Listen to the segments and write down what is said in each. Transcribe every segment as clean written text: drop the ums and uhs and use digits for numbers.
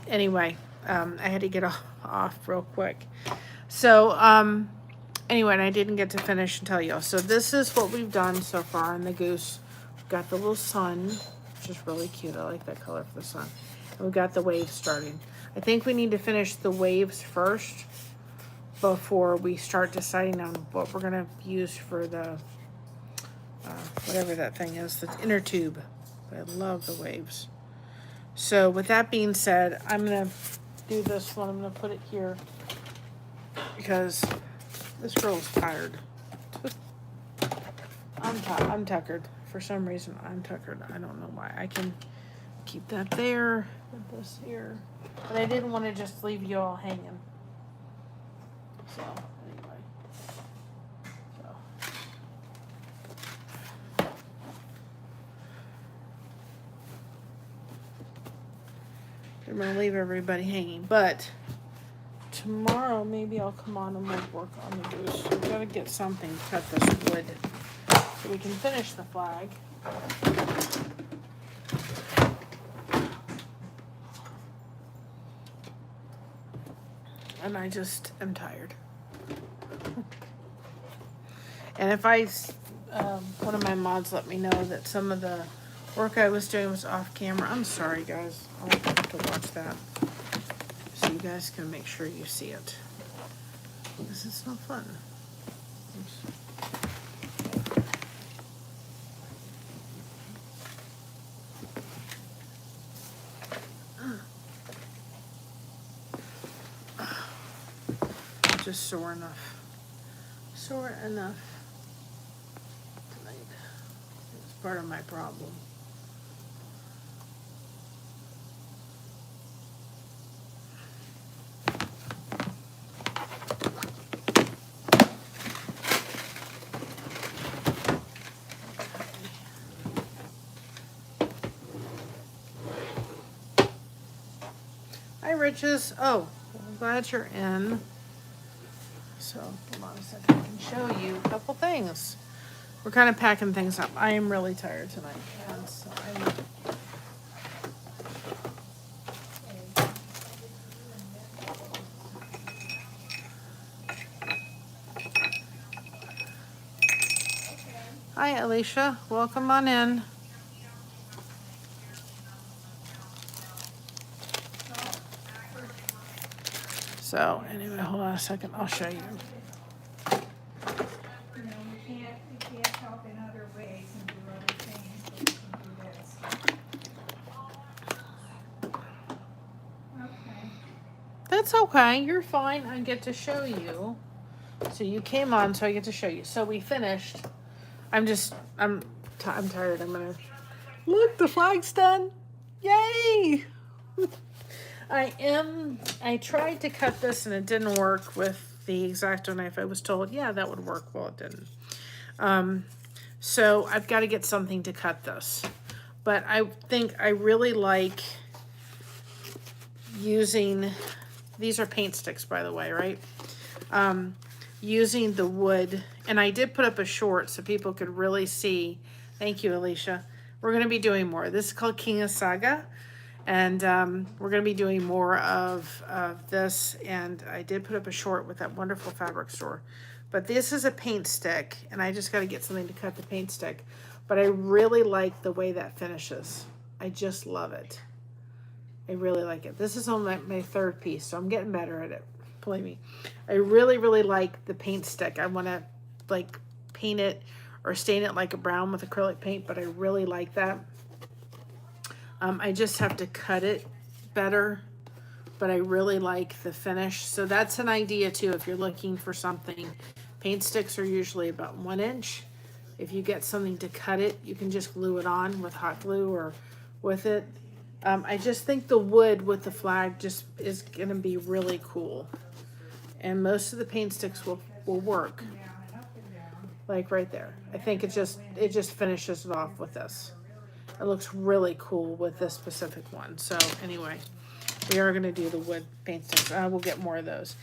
Anyway, I had to get off real quick. So, anyway, and I didn't get to finish and tell you. So this is what we've done so far on the goose. We've got the little sun, which is really cute. I like that color for the sun. And we've got the waves starting. I think we need to finish the waves first before we start deciding on what we're going to use for the, whatever that thing is, the inner tube. I love the waves. So with that being said, I'm going to do this one. I'm going to put it here because this girl's tired. I'm tuckered. For some reason, I'm tuckered. I don't know why. I can keep that there, put this here. But I didn't want to just leave you all hanging. So, anyway. I'm going to leave everybody hanging. But tomorrow, maybe I'll come on and we'll work on the goose. We've got to get something to cut this wood so we can finish the flag. And I just am tired. And if one of my mods let me know that some of the work I was doing was off camera, I'm sorry guys. I'll have to watch that so you guys can make sure you see it. This is no fun. Oops. Just sore enough tonight. It's part of my problem. Hi Riches. Oh, I'm glad you're in. So, hold on a second, I can show you a couple things. We're kind of packing things up. I am really tired tonight. And so Hi, Alicia. Welcome on in. So, anyway, hold on a second. I'll show you. That's okay. You're fine. I get to show you. So you came on, so I get to show you. So we finished. I'm tired. I'm gonna look. The flag's done. Yay! I tried to cut this and it didn't work with the X-Acto knife. I was told, yeah, that would work. Well, it didn't. So I've got to get something to cut this. But I think I really like using, these are paint sticks, by the way, right? Using the wood. And I did put up a short so people could really see. Thank you, Alicia. We're going to be doing more. This is called Kinusaiga. And we're going to be doing more of this. And I did put up a short with that wonderful fabric store. But this is a paint stick. And I just got to get something to cut the paint stick. But I really like the way that finishes. I just love it. I really like it. This is on my third piece. So I'm getting better at it. Believe me. I really, really like the paint stick. I want to like paint it or stain it like a brown with acrylic paint. But I really like that. I just have to cut it better, but I really like the finish. So that's an idea too. If you're looking for something, paint sticks are usually about 1 inch. If you get something to cut it, you can just glue it on with hot glue or with it. I just think the wood with the flag just is going to be really cool. And most of the paint sticks will work. Like right there. I think it just finishes it off with this. It looks really cool with this specific one. So anyway, we are going to do the wood paint sticks. We'll get more of those.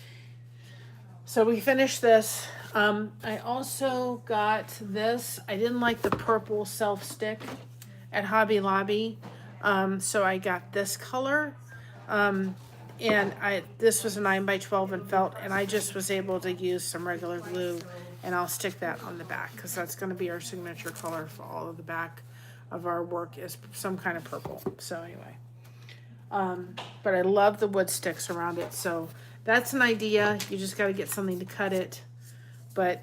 So we finished this. I also got this. I didn't like the purple self stick at Hobby Lobby. So I got this color. And this was a 9 by 12 in felt, and I just was able to use some regular glue, and I'll stick that on the back because that's going to be our signature color for all of the back of our work is some kind of purple. So anyway, but I love the wood sticks around it. So that's an idea. You just got to get something to cut it. But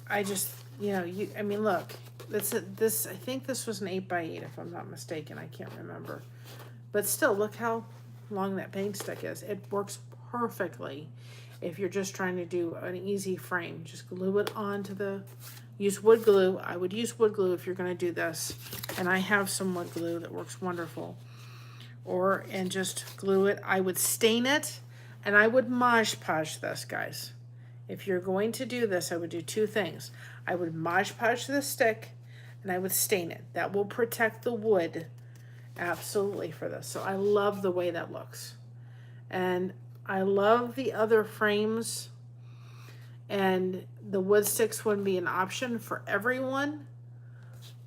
I just, I mean, look, I think this was an 8 by 8 if I'm not mistaken. I can't remember. But still, look how long that paint stick is. It works perfectly if you're just trying to do an easy frame. Just glue it onto use wood glue. I would use wood glue if you're going to do this. And I have some wood glue that works wonderful. And just glue it. I would stain it, and I would Mod Podge this, guys. If you're going to do this, I would do two things. I would Mod Podge the stick, and I would stain it. That will protect the wood absolutely for this. So I love the way that looks. And I love the other frames, and the wood sticks wouldn't be an option for everyone,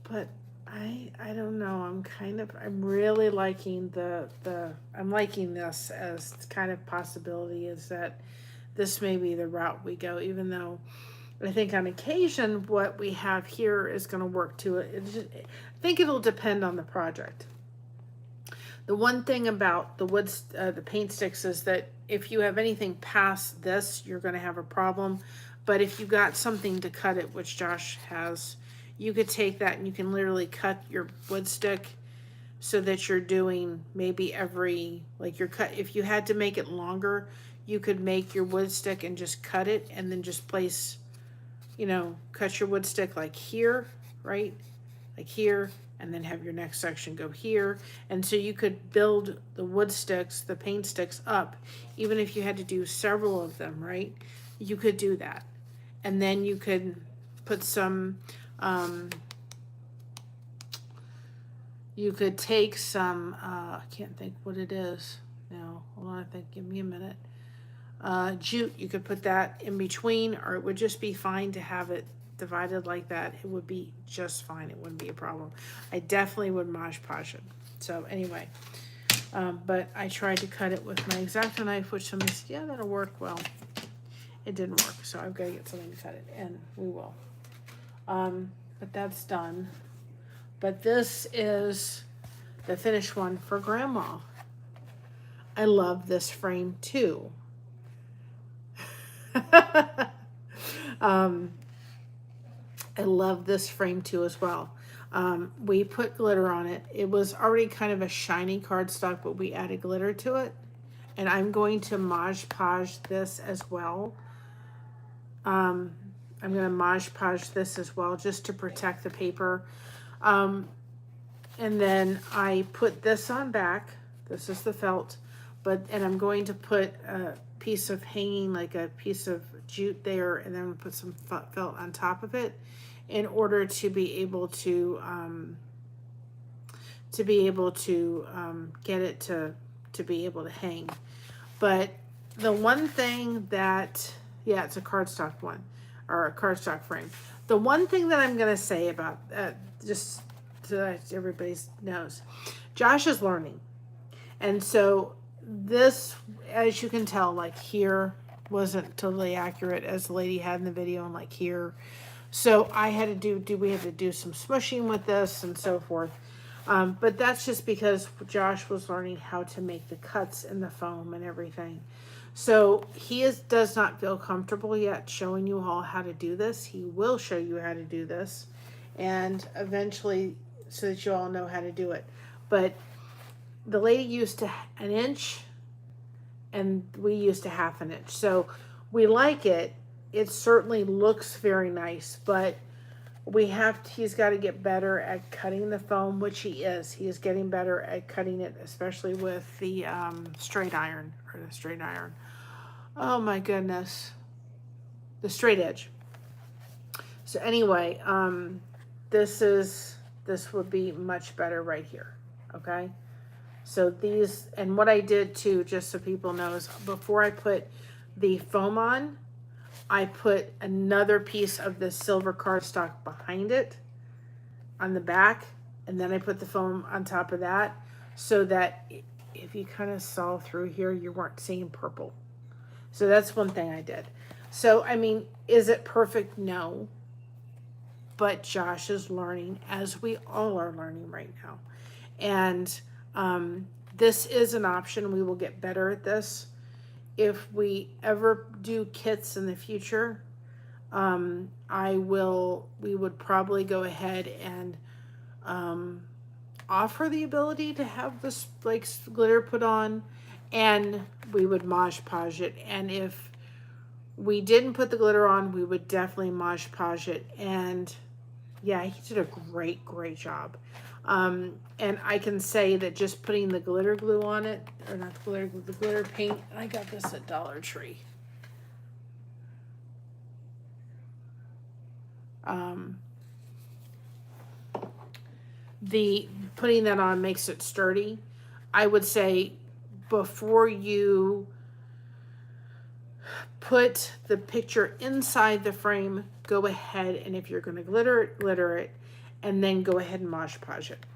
but I don't know. I'm really liking I'm liking this as kind of possibility is that this may be the route we go, even though I think on occasion what we have here is going to work to it. I think it'll depend on the project. The one thing about the paint sticks is that if you have anything past this, you're going to have a problem. But if you got something to cut it, which Josh has, you could take that and you can literally cut your wood stick so that you're doing maybe if you had to make it longer, you could make your wood stick and just cut it and then just place, cut your wood stick like here, right? Like here, and then have your next section go here. And so you could build the wood sticks, the paint sticks up, even if you had to do several of them, right? You could do that. And then you could put some, you could take some, I can't think what it is now. Hold on, give me a minute. Jute, you could put that in between, or it would just be fine to have it divided like that. It would be just fine. It wouldn't be a problem. I definitely would Mod Podge it. So anyway, but I tried to cut it with my X-Acto knife, which somebody said, yeah, that'll work. Well, it didn't work, so I've got to get something to cut it, and we will. But that's done. But this is the finished one for Grandma. I love this frame too. I love this frame too as well. We put glitter on it. It was already kind of a shiny cardstock, but we added glitter to it. And I'm going to Mod Podge this as well. I'm going to Mod Podge this as well just to protect the paper. And then I put this on back. This is the felt. And I'm going to put a piece of hanging, like a piece of jute there, and then put some felt on top of it in order to be able to get it to be able to hang. But the one thing that, yeah, it's a cardstock one, or a cardstock frame. The one thing that I'm going to say about just so that everybody knows, Josh is learning. And so this, as you can tell, like here wasn't totally accurate as the lady had in the video, and like here. So I had to we had to do some smushing with this and so forth. But that's just because Josh was learning how to make the cuts in the foam and everything. So he does not feel comfortable yet showing you all how to do this. He will show you how to do this, and eventually, so that you all know how to do it. But the lady used an inch, and we used a half an inch. So we like it. It certainly looks very nice, but he's got to get better at cutting the foam, which he is. He is getting better at cutting it, especially with the straight iron. Oh my goodness. The straight edge. So anyway, this would be much better right here. Okay. So these, and what I did too, just so people know, is before I put the foam on, I put another piece of the silver cardstock behind it on the back, and then I put the foam on top of that, so that if you kind of saw through here, you weren't seeing purple. So that's one thing I did. So, I mean, is it perfect? No. But Josh is learning, as we all are learning right now. And this is an option. We will get better at this. If we ever do kits in the future, we would probably go ahead and offer the ability to have this like glitter put on, and we would Mod Podge it. And if we didn't put the glitter on, we would definitely Mod Podge it. And yeah, he did a great job. And I can say that just putting the glitter glue on it, or not the glitter glue, the glitter paint, I got this at Dollar Tree. The putting that on makes it sturdy. I would say before you put the picture inside the frame, go ahead, and if you're going to glitter it, and then go ahead and Mod Podge it.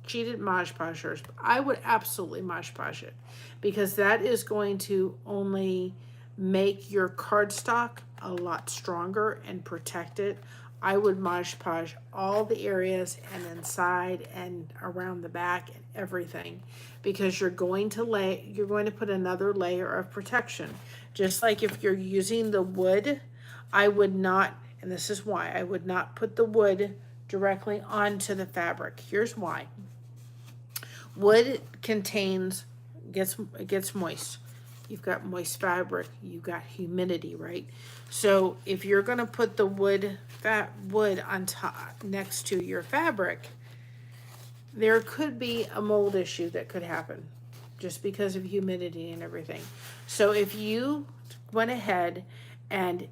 She didn't Mod Podge hers, but I would absolutely Mod Podge it, because that is going to only make your cardstock a lot stronger and protect it. I would Mod Podge all the areas and inside and around the back and everything, because you're going to put another layer of protection. Just like if you're using the wood, I would not, and this is why, I would not put the wood directly onto the fabric. Here's why. Wood gets moist. You've got moist fabric, you've got humidity, right? So if you're going to put the wood on top next to your fabric, there could be a mold issue that could happen just because of humidity and everything. So if you went ahead and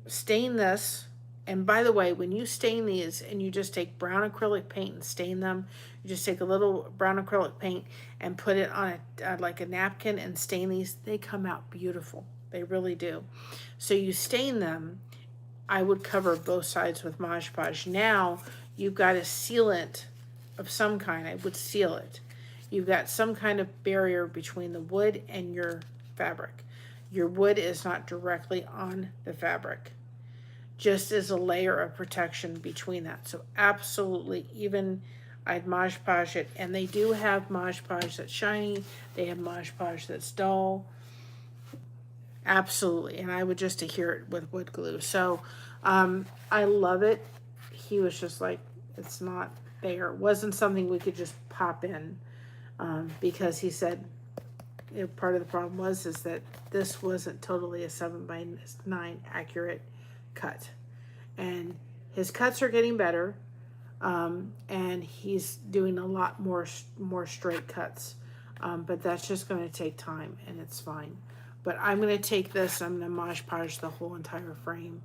stain this, and by the way, when you stain these and you just take brown acrylic paint and stain them, you just take a little brown acrylic paint and put it on like a napkin and stain these, they come out beautiful. They really do. So you stain them. I would cover both sides with Mod Podge. Now you've got a sealant of some kind. I would seal it. You've got some kind of barrier between the wood and your fabric. Your wood is not directly on the fabric, just as a layer of protection between that. So absolutely, even I'd Mod Podge it, and they do have Mod Podge that's shiny, they have Mod Podge that's dull. Absolutely, and I would just adhere it with wood glue. So I love it. He was just like, it's not there. It wasn't something we could just pop in, because he said, you know, part of the problem is that this wasn't totally a 7x9 accurate cut, and his cuts are getting better, and he's doing a lot more straight cuts, but that's just going to take time, and it's fine. But I'm going to take this, I'm going to Mod Podge the whole entire frame.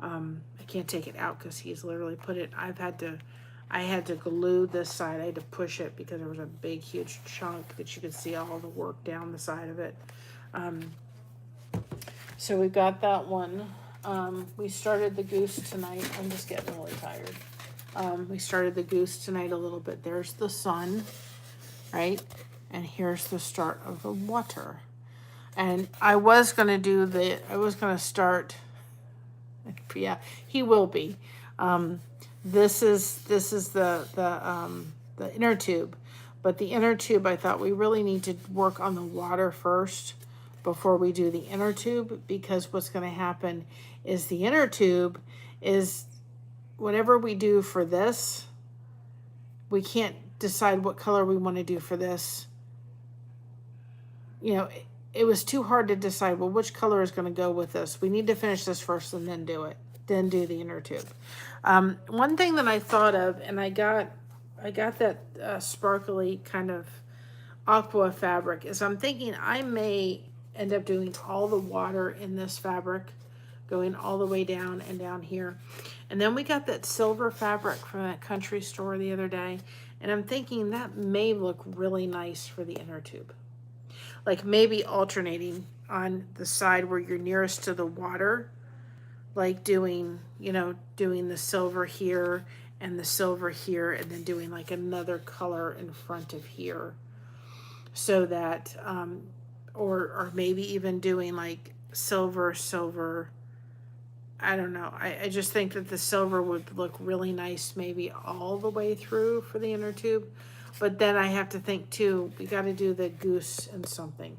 I can't take it out because he's literally put it, I had to glue this side. I had to push it because there was a big huge chunk that you could see all the work down the side of it. So we got that one. We started the goose tonight. I'm just getting really tired. We started the goose tonight a little bit. There's the sun, right? And here's the start of the water. And I was going to start, yeah, he will be. This is the inner tube. But the inner tube, I thought we really need to work on the water first before we do the inner tube, because what's going to happen is the inner tube is whatever we do for this, we can't decide what color we want to do for this. You know, it was too hard to decide, well, which color is going to go with this. We need to finish this first and then do it. Then do the inner tube. One thing that I thought of, and I got that sparkly kind of aqua fabric, is I'm thinking I may end up doing all the water in this fabric, going all the way down and down here. And then we got that silver fabric from that country store the other day, and I'm thinking that may look really nice for the inner tube. Like maybe alternating on the side where you're nearest to the water, like doing the silver here and the silver here, and then doing like another color in front of here. so that, or maybe even doing like silver, I don't know. I just think that the silver would look really nice maybe all the way through for the inner tube. But then I have to think too, we got to do the goose and something.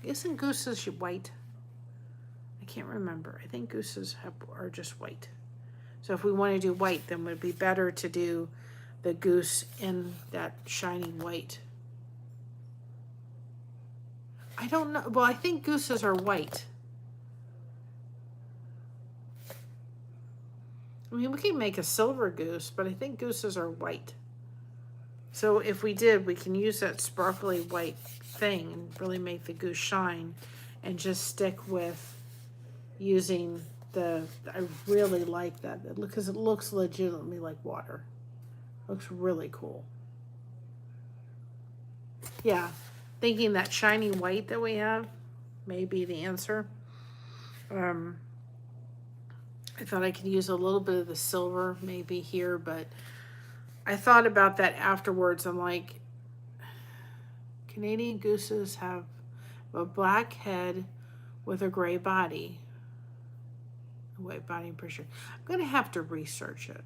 Isn't gooses white? I can't remember. I think gooses are just white. So if we want to do white, then it would be better to do the goose in that shiny white. I don't know. Well, I think gooses are white. I mean, we can make a silver goose, but I think gooses are white. So if we did, we can use that sparkly white thing and really make the goose shine, and just stick with using the, I really like that because it looks legitimately like water. Looks really cool. Yeah, thinking that shiny white that we have may be the answer. I thought I could use a little bit of the silver maybe here, but I thought about that afterwards. I'm like, Canadian gooses have a black head with a gray body. A white body, I'm pretty sure. I'm going to have to research it.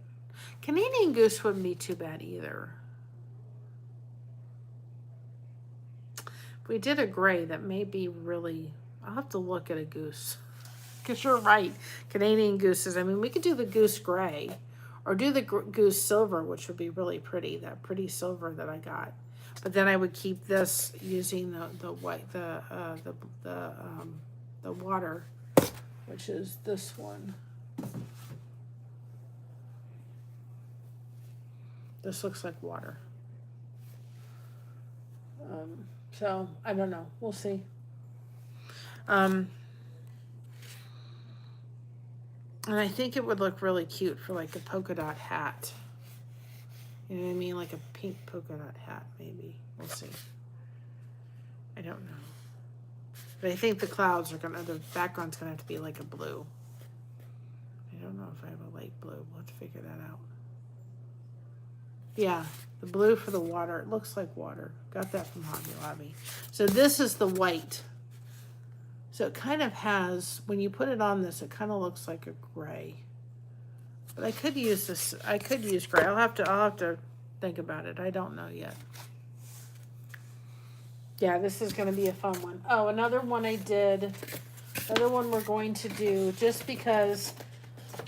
Canadian goose wouldn't be too bad either. If we did a gray, that may be really, I'll have to look at a goose. Because you're right, Canadian gooses, I mean, we could do the goose gray, or do the goose silver, which would be really pretty, that pretty silver that I got. But then I would keep this using the white, the water, which is this one. This looks like water. So I don't know. We'll see. And I think it would look really cute for like a polka dot hat. You know what I mean? Like a pink polka dot hat, maybe. We'll see. I don't know. But I think the clouds are gonna, the background's gonna have to be like a blue. I don't know if I have a light blue. We'll have to figure that out. Yeah, the blue for the water. It looks like water. Got that from Hobby Lobby. So this is the white. So it kind of has, when you put it on this, it kind of looks like a gray. But I could use this, I could use gray. I'll have to think about it. I don't know yet. Yeah, this is going to be a fun one. Oh, another one I did, another one we're going to do just because,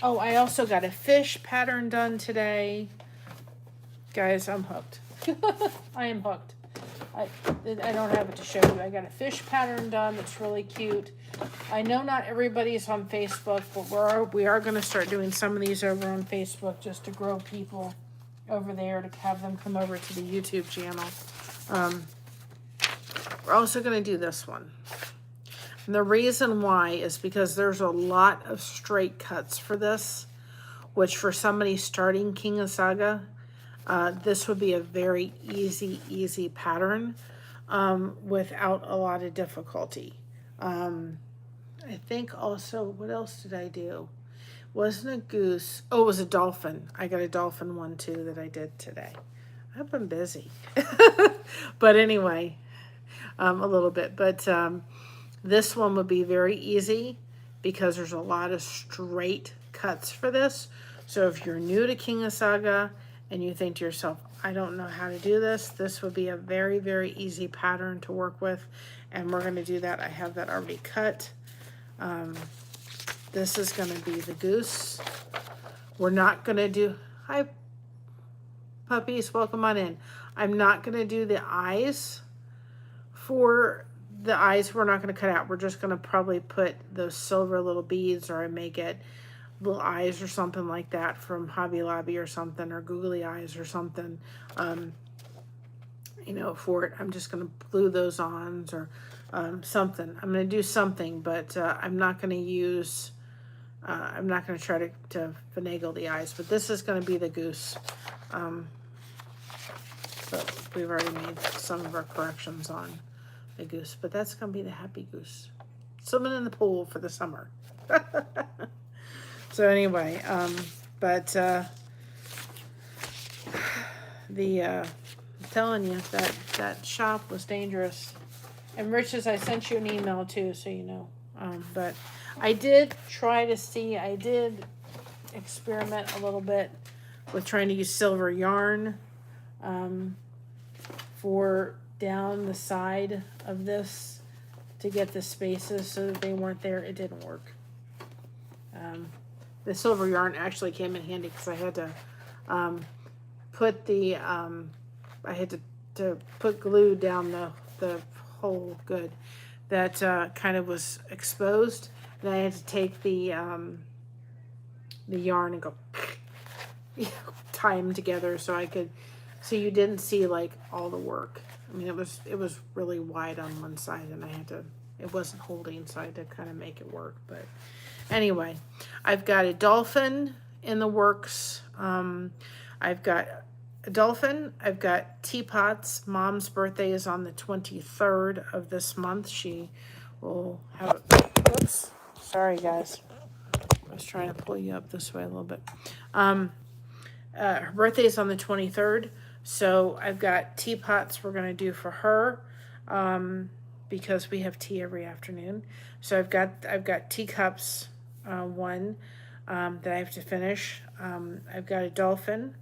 oh, I also got a fish pattern done today. Guys, I'm hooked. I am hooked. I don't have it to show you. I got a fish pattern done that's really cute. I know not everybody's on Facebook, but we are going to start doing some of these over on Facebook just to grow people over there, to have them come over to the YouTube channel. We're also going to do this one. And the reason why is because there's a lot of straight cuts for this, which for somebody starting Kinusaiga, this would be a very easy pattern without a lot of difficulty. I think also, what else did I do? Wasn't a goose. Oh, it was a dolphin. I got a dolphin one too that I did today. I've been busy. But anyway, a little bit. But this one would be very easy because there's a lot of straight cuts for this. So if you're new to Kinusaiga, and you think to yourself, I don't know how to do this, this would be a very easy pattern to work with. And we're going to do that. I have that already cut. This is going to be the goose. We're not going to do, hi puppies, welcome on in. I'm not going to do the eyes. For the eyes, we're not going to cut out. We're just going to probably put those silver little beads, or I may get little eyes or something like that from Hobby Lobby or something, or googly eyes or something, you know, for it. I'm just going to glue those on, or something. I'm going to do something, but I'm not going to use, I'm not going to try to finagle the eyes, but this is going to be the goose. But we've already made some of our corrections on the goose, but that's going to be the happy goose. Swimming in the pool for the summer. So anyway, I'm telling you, that shop was dangerous. And Riches, I sent you an email too, so you know. But I did try to see, I did experiment a little bit with trying to use silver yarn for down the side of this to get the spaces so that they weren't there. It didn't work. The silver yarn actually came in handy because I had to put the I had to put glue down the hole good that kind of was exposed, and I had to take the yarn and go tie them together so I could, so you didn't see like all the work. I mean, it was really wide on one side, and I had to, it wasn't holding, so I had to kind of make it work. But anyway, I've got a dolphin in the works. I've got a dolphin. I've got teapots. Mom's birthday is on the 23rd of this month. She will have, whoops, sorry guys. I was trying to pull you up this way a little bit. Her birthday is on the 23rd. So I've got teapots we're going to do for her because we have tea every afternoon. So I've got teacups, one that I have to finish. I've got a dolphin.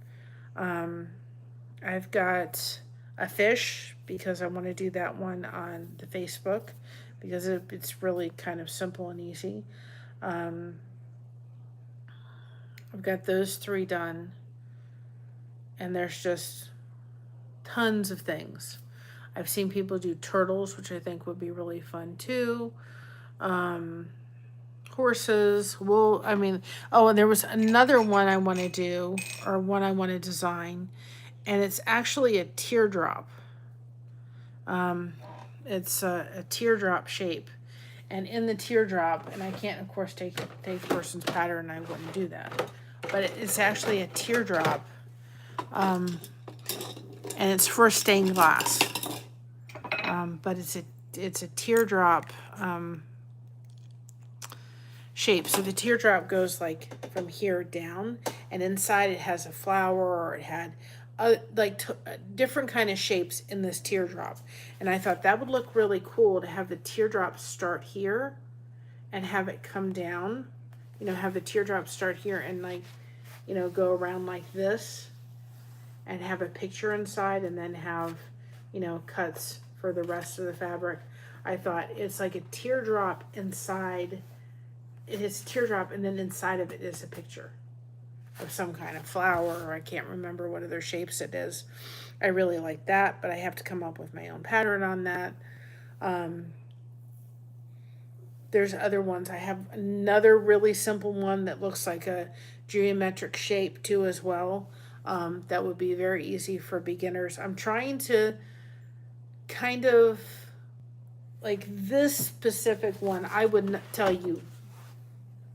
I've got a fish because I want to do that one on the Facebook because it's really kind of simple and easy. I've got those 3 done, and there's just tons of things. I've seen people do turtles, which I think would be really fun too. Horses, wool. I mean, oh, and there was another one I want to do, or one I want to design, and it's actually a teardrop. It's a teardrop shape, and in the teardrop, and I can't, of course, take a person's pattern. I wouldn't do that, but it's actually a teardrop, and it's for stained glass. But it's a teardrop shape. So the teardrop goes like from here down, and inside it has a flower, or it had different kind of shapes in this teardrop. And I thought that would look really cool to have the teardrop start here and have it come down. You know, have the teardrop start here and like, you know, go around like this and have a picture inside, and then have, you know, cuts for the rest of the fabric. I thought it's like a teardrop inside. It is teardrop, and then inside of it is a picture of some kind of flower, or I can't remember what other shapes it is. I really like that, but I have to come up with my own pattern on that. There's other ones. I have another really simple one that looks like a geometric shape too as well. That would be very easy for beginners. I'm trying to kind of, like this specific one, I would tell you,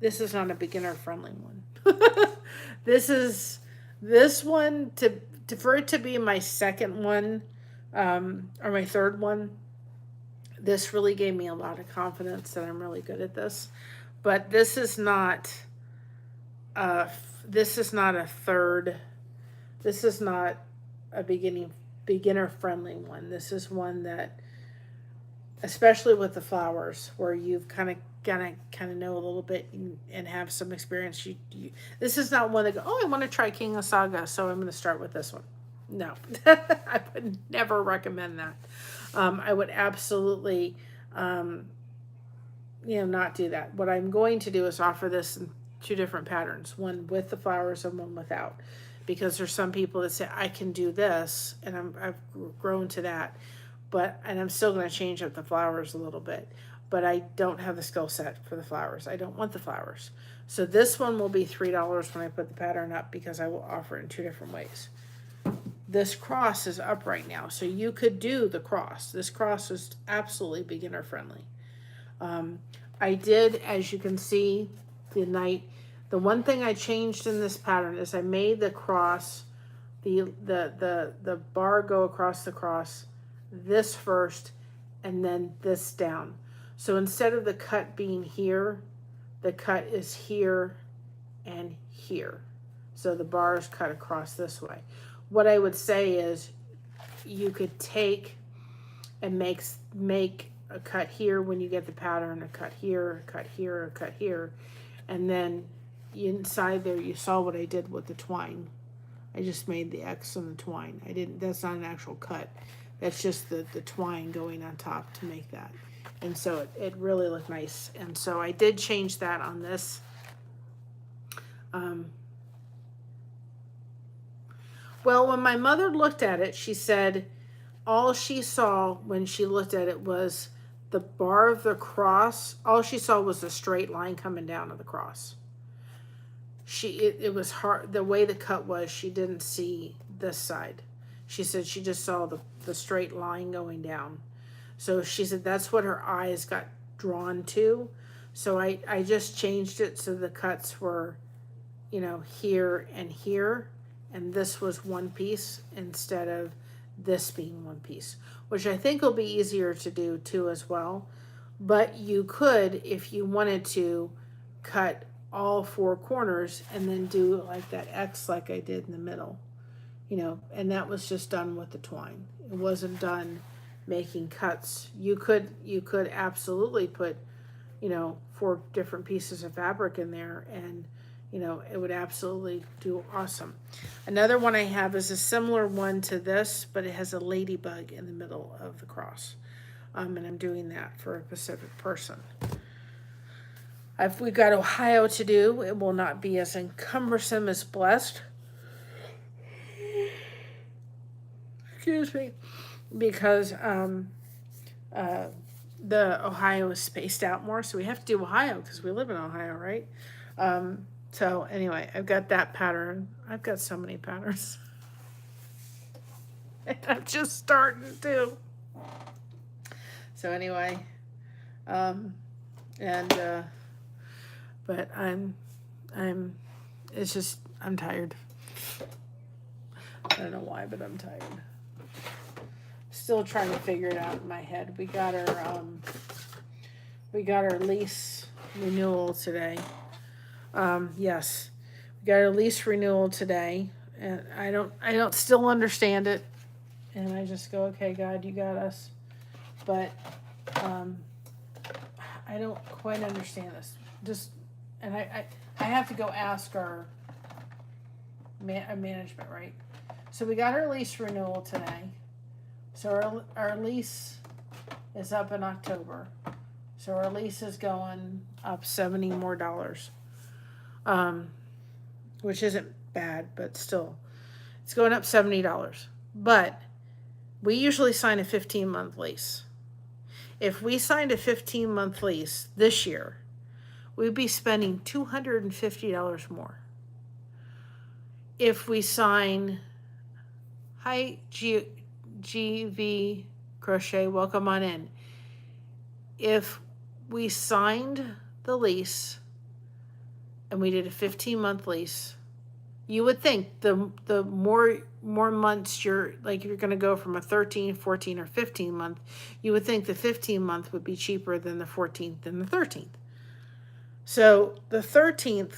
this is not a beginner friendly one. This one, for it to be my second one, or my third one, this really gave me a lot of confidence that I'm really good at this. But this is not a beginner friendly one. This is one that, especially with the flowers, where you've kind of know a little bit and have some experience. This is not one that go, oh, I want to try Kinusaiga, so I'm going to start with this one. No, I would never recommend that. I would absolutely, not do that. What I'm going to do is offer this in 2 different patterns, one with the flowers and one without, because there's some people that say I can do this, and I've grown to that, and I'm still going to change up the flowers a little bit. But I don't have the skill set for the flowers. I don't want the flowers. So this one will be $3 when I put the pattern up, because I will offer it in 2 different ways. This cross is up right now, so you could do the cross. This cross is absolutely beginner friendly. I did, as you can see, the one thing I changed in this pattern is I made the cross, the bar go across the cross, this first, and then this down. So instead of the cut being here, the cut is here and here. So the bars cut across this way. What I would say is you could take and make a cut here when you get the pattern, a cut here, a cut here, a cut here, and then inside there you saw what I did with the twine. I just made the X on the twine. I didn't, that's not an actual cut. That's just the twine going on top to make that. And so it really looked nice. And so I did change that on this. Well, when my mother looked at it, she said all she saw when she looked at it was the bar of the cross. All she saw was the straight line coming down of the cross. It was hard, the way the cut was, she didn't see this side. She said she just saw the straight line going down. So she said that's what her eyes got drawn to. So I just changed it so the cuts were, you know, here and here, and this was one piece instead of this being one piece, which I think will be easier to do too as well. But you could, if you wanted to, cut all four corners and then do like that X like I did in the middle, you know, and that was just done with the twine. It wasn't done making cuts. You could absolutely put, you know, 4 different pieces of fabric in there, and you know, it would absolutely do awesome. Another one I have is a similar one to this, but it has a ladybug in the middle of the cross. And I'm doing that for a Pacific person. If we got Ohio to do, it will not be as cumbersome as Blessed. Excuse me. Because the Ohio is spaced out more, so we have to do Ohio because we live in Ohio, right? So anyway, I've got that pattern. I've got so many patterns. And I'm just starting to. So anyway, but it's just, I'm tired. I don't know why, but I'm tired. Still trying to figure it out in my head. We got our lease renewal today. Yes, we got our lease renewal today, and I don't still understand it, and I just go, okay, God, you got us, but I don't quite understand this. And I have to go ask our management, right? So we got our lease renewal today. So our lease is up in October. So our lease is going up $70 more, which isn't bad, but still, it's going up $70. But we usually sign a 15-month lease. If we signed a 15-month lease this year, we'd be spending $250 more. If we sign, hi GV Crochet, welcome on in. If we signed the lease and we did a 15-month lease, you would think the more months you're going to go from a 13, 14, or 15 month, you would think the 15 month would be cheaper than the 14th and the 13th. So the 13th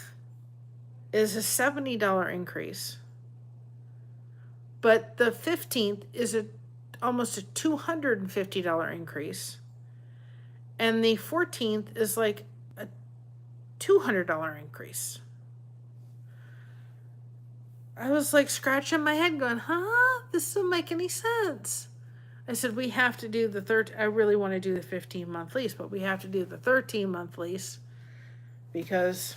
is a $70 increase, but the 15th is almost a $250 increase, and the 14th is like a $200 increase. I was like scratching my head going, this doesn't make any sense. I said, we have to do I really want to do the 15-month lease, but we have to do the 13-month lease because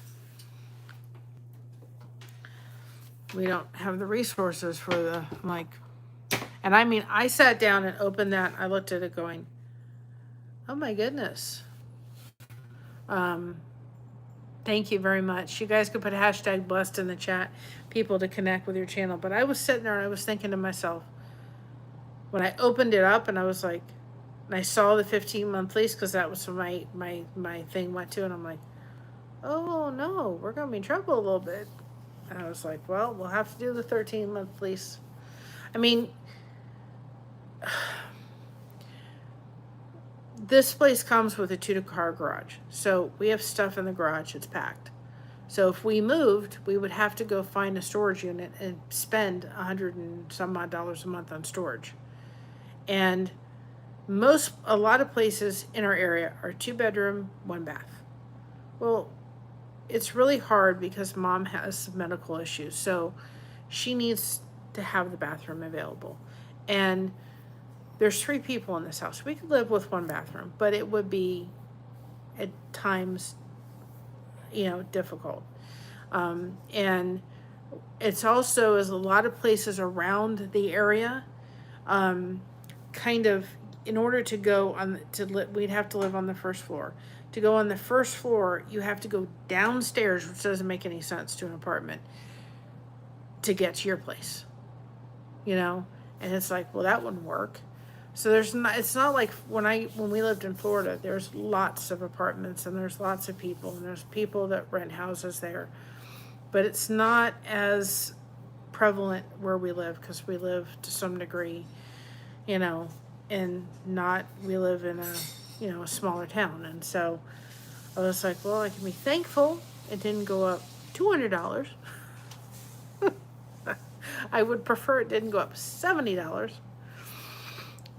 we don't have the resources for and I mean, I sat down and opened that. I looked at it going, oh my goodness. Thank you very much. You guys could put hashtag blessed in the chat, people to connect with your channel. But I was sitting there and I was thinking to myself, when I opened it up and I was like, and I saw the 15-month lease because that was what my thing went to, and I'm like, oh no, we're going to be in trouble a little bit. And I was like, well, we'll have to do the 13-month lease. I mean, this place comes with a 2-car garage. So we have stuff in the garage, it's packed. So if we moved, we would have to go find a storage unit and spend $100 and some odd a month on storage. And a lot of places in our area are 2-bedroom, 1-bath. Well, it's really hard because mom has some medical issues. So she needs to have the bathroom available. And there's 3 people in this house. We could live with 1 bathroom, but it would be at times, difficult. And it's also, as a lot of places around the area, kind of, in order to go on, we'd have to live on the first floor. To go on the first floor, you have to go downstairs, which doesn't make any sense to an apartment, to get to your place. And it's like, well, that wouldn't work. So it's not like when we lived in Florida, there's lots of apartments and there's lots of people and there's people that rent houses there. But it's not as prevalent where we live, because we live to some degree, and we live in a smaller town. And so I was like, well, I can be thankful it didn't go up $200. I would prefer it didn't go up $70.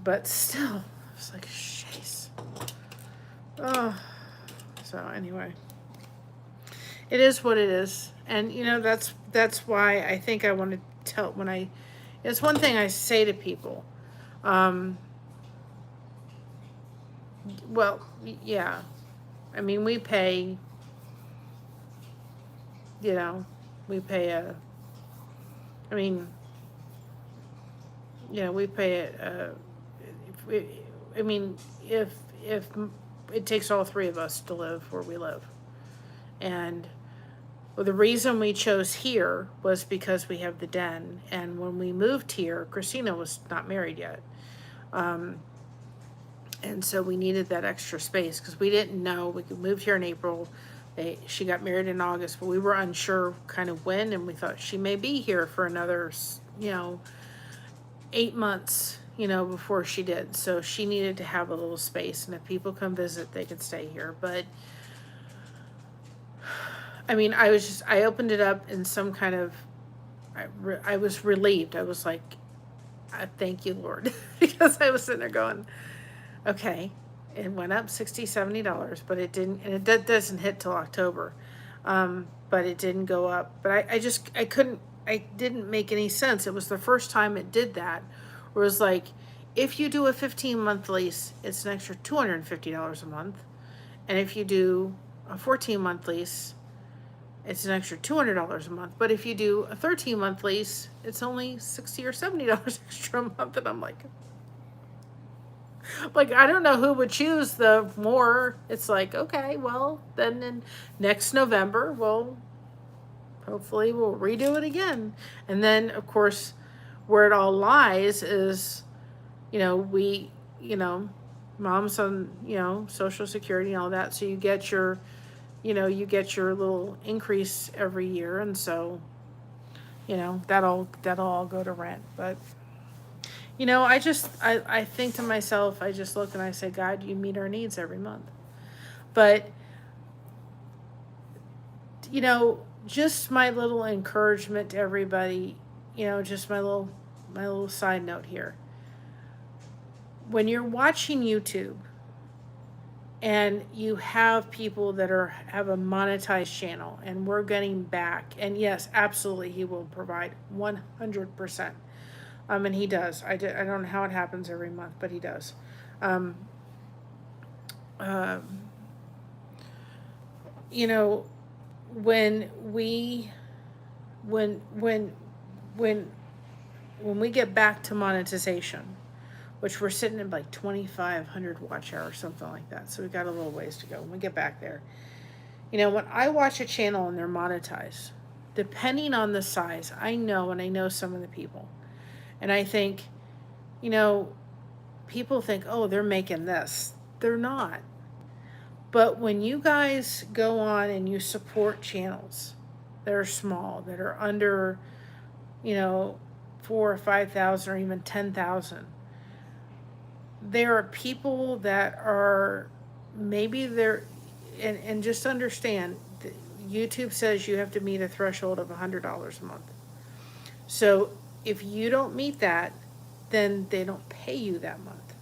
But still, it's like, jeez. Oh, so anyway, it is what it is. And, that's why I think I want to tell, it's one thing I say to people. Well, yeah. I mean, we pay, we pay if it takes all 3 of us to live where we live. And the reason we chose here was because we have the den. And when we moved here, Christina was not married yet. And so we needed that extra space because we didn't know. We moved here in April. She got married in August, but we were unsure kind of when, and we thought she may be here for another, 8 months, before she did. So she needed to have a little space, and if people come visit, they could stay here. But I opened it up in some kind of, I was relieved. I was like, thank you, Lord, because I was sitting there going, okay, it went up $60, $70, but it didn't, and it doesn't hit till October. But it didn't go up. But I didn't make any sense. It was the first time it did that, where it was like, if you do a 15-month lease, it's an extra $250 a month. And if you do a 14-month lease, it's an extra $200 a month. But if you do a 13-month lease, it's only $60 or $70 extra a month. And I'm like, I don't know who would choose the more. It's like, okay, well, then in next November, hopefully we'll redo it again. And then, of course, where it all lies is, mom's on, Social Security and all that. So you get your little increase every year. And so, that'll all go to rent. But, I think to myself, I just look and I say, God, you meet our needs every month. But, just my little encouragement to everybody, just my little side note here. When you're watching YouTube and you have people that have a monetized channel, and we're getting back, and yes, absolutely, he will provide 100%. And he does. I don't know how it happens every month, but he does. When we get back to monetization, which we're sitting at like 2,500 watch hours, something like that. So we got a little ways to go when we get back there. When I watch a channel and they're monetized, depending on the size, I know some of the people. And I think, people think, oh, they're making this. They're not. But when you guys go on and you support channels that are small, that are under, 4,000 or 5,000 or even 10,000, there are people that are, maybe they're, and just understand, YouTube says you have to meet a threshold of $100 a month. So if you don't meet that, then they don't pay you that month.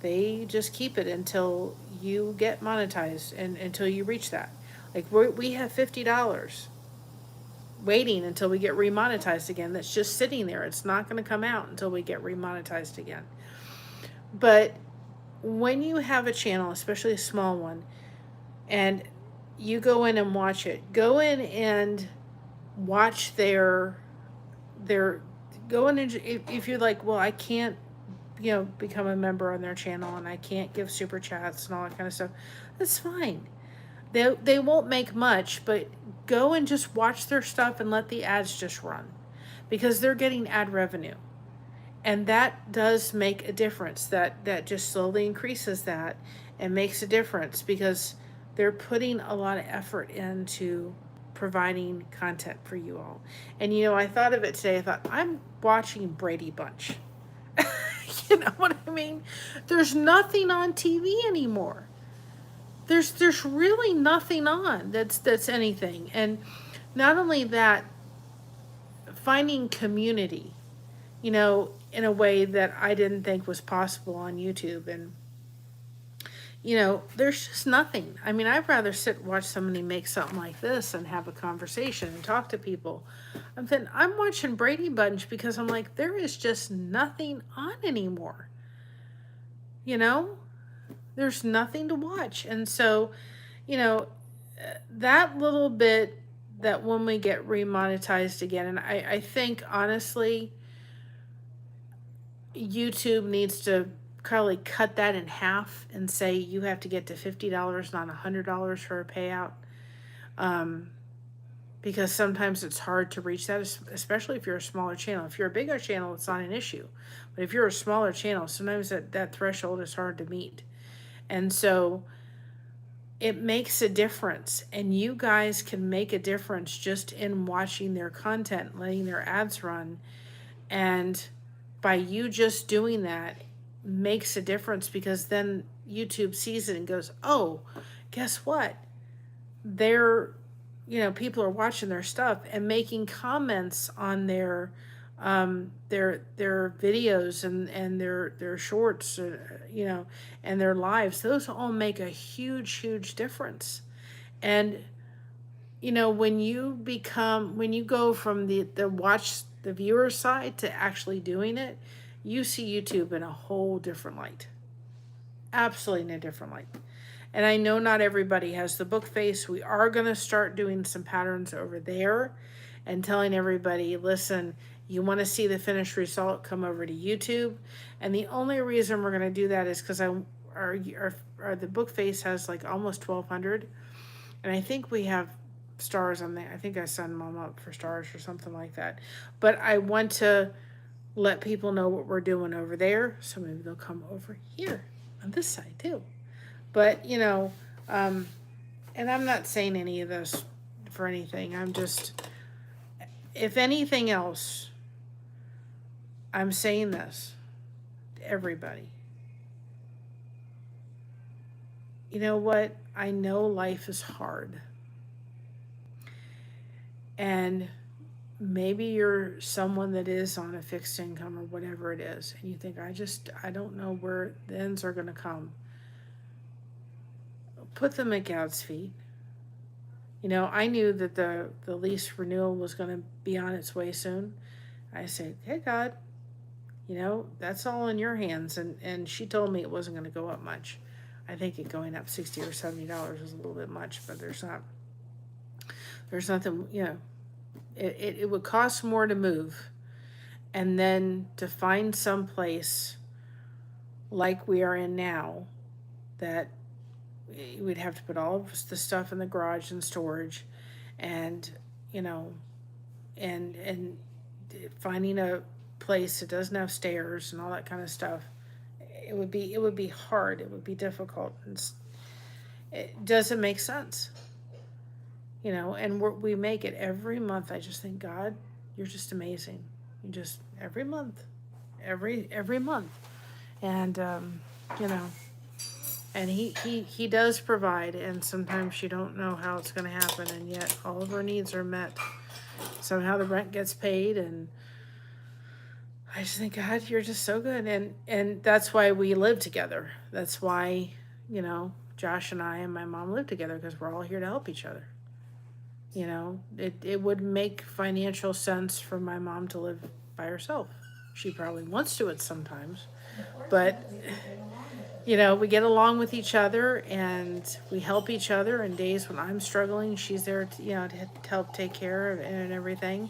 They just keep it until you get monetized and until you reach that. Like we have $50 waiting until we get remonetized again. That's just sitting there. It's not going to come out until we get remonetized again. But when you have a channel, especially a small one, and you go in and watch it, go in and watch their go in and if you're like, well, I can't, become a member on their channel and I can't give super chats and all that kind of stuff, that's fine. They won't make much, but go and just watch their stuff and let the ads just run, because they're getting ad revenue. And that does make a difference. That just slowly increases that and makes a difference, because they're putting a lot of effort into providing content for you all. And I thought of it today. I thought, I'm watching Brady Bunch. You know what I mean? There's nothing on TV anymore. There's really nothing on that's anything. And not only that, finding community, in a way that I didn't think was possible on YouTube. And there's just nothing. I mean, I'd rather sit and watch somebody make something like this and have a conversation and talk to people. I'm watching Brady Bunch because I'm like, there is just nothing on anymore. There's nothing to watch. And so, that little bit, that when we get remonetized again, and I think honestly, YouTube needs to probably cut that in half and say you have to get to $50, not $100 for a payout. Because sometimes it's hard to reach that, especially if you're a smaller channel. If you're a bigger channel, it's not an issue. But if you're a smaller channel, sometimes that threshold is hard to meet. And so it makes a difference. And you guys can make a difference just in watching their content, letting their ads run. And by you just doing that makes a difference, because then YouTube sees it and goes, oh, guess what? People are watching their stuff and making comments on their videos and their shorts, and their lives. Those all make a huge difference. And when you go from the viewer side to actually doing it, you see YouTube in a whole different light. Absolutely in a different light. And I know not everybody has the book face. We are going to start doing some patterns over there and telling everybody, listen, you want to see the finished result, come over to YouTube. And the only reason we're going to do that is because the book face has like almost 1,200. And I think we have stars on there. I think I signed Mom up for stars or something like that. But I want to let people know what we're doing over there, so maybe they'll come over here on this side too. But and I'm not saying any of this for anything. I'm just, if anything else, I'm saying this to everybody. You know what? I know life is hard. And maybe you're someone that is on a fixed income or whatever it is, and you think, I don't know where the ends are going to come. Put them at God's feet. I knew that the lease renewal was going to be on its way soon. I said, hey, God, that's all in your hands. And she told me it wasn't going to go up much. I think it going up $60 or $70 is a little bit much, but there's nothing, it would cost more to move, and then to find some place like we are in now that we'd have to put all of the stuff in the garage and storage, and and finding a place that doesn't have stairs and all that kind of stuff. It would be hard. It would be difficult. It doesn't make sense. And we make it every month. I just think, God, you're just amazing. You just, every month, every month. And, and he does provide, and sometimes you don't know how it's going to happen, and yet all of our needs are met. Somehow the rent gets paid, and I just think, God, you're just so good. And that's why we live together. That's why, Josh and I and my mom live together, because we're all here to help each other. It would make financial sense for my mom to live by herself. She probably wants to it sometimes, but we get along with each other and we help each other. In days when I'm struggling, she's there to help take care of it and everything.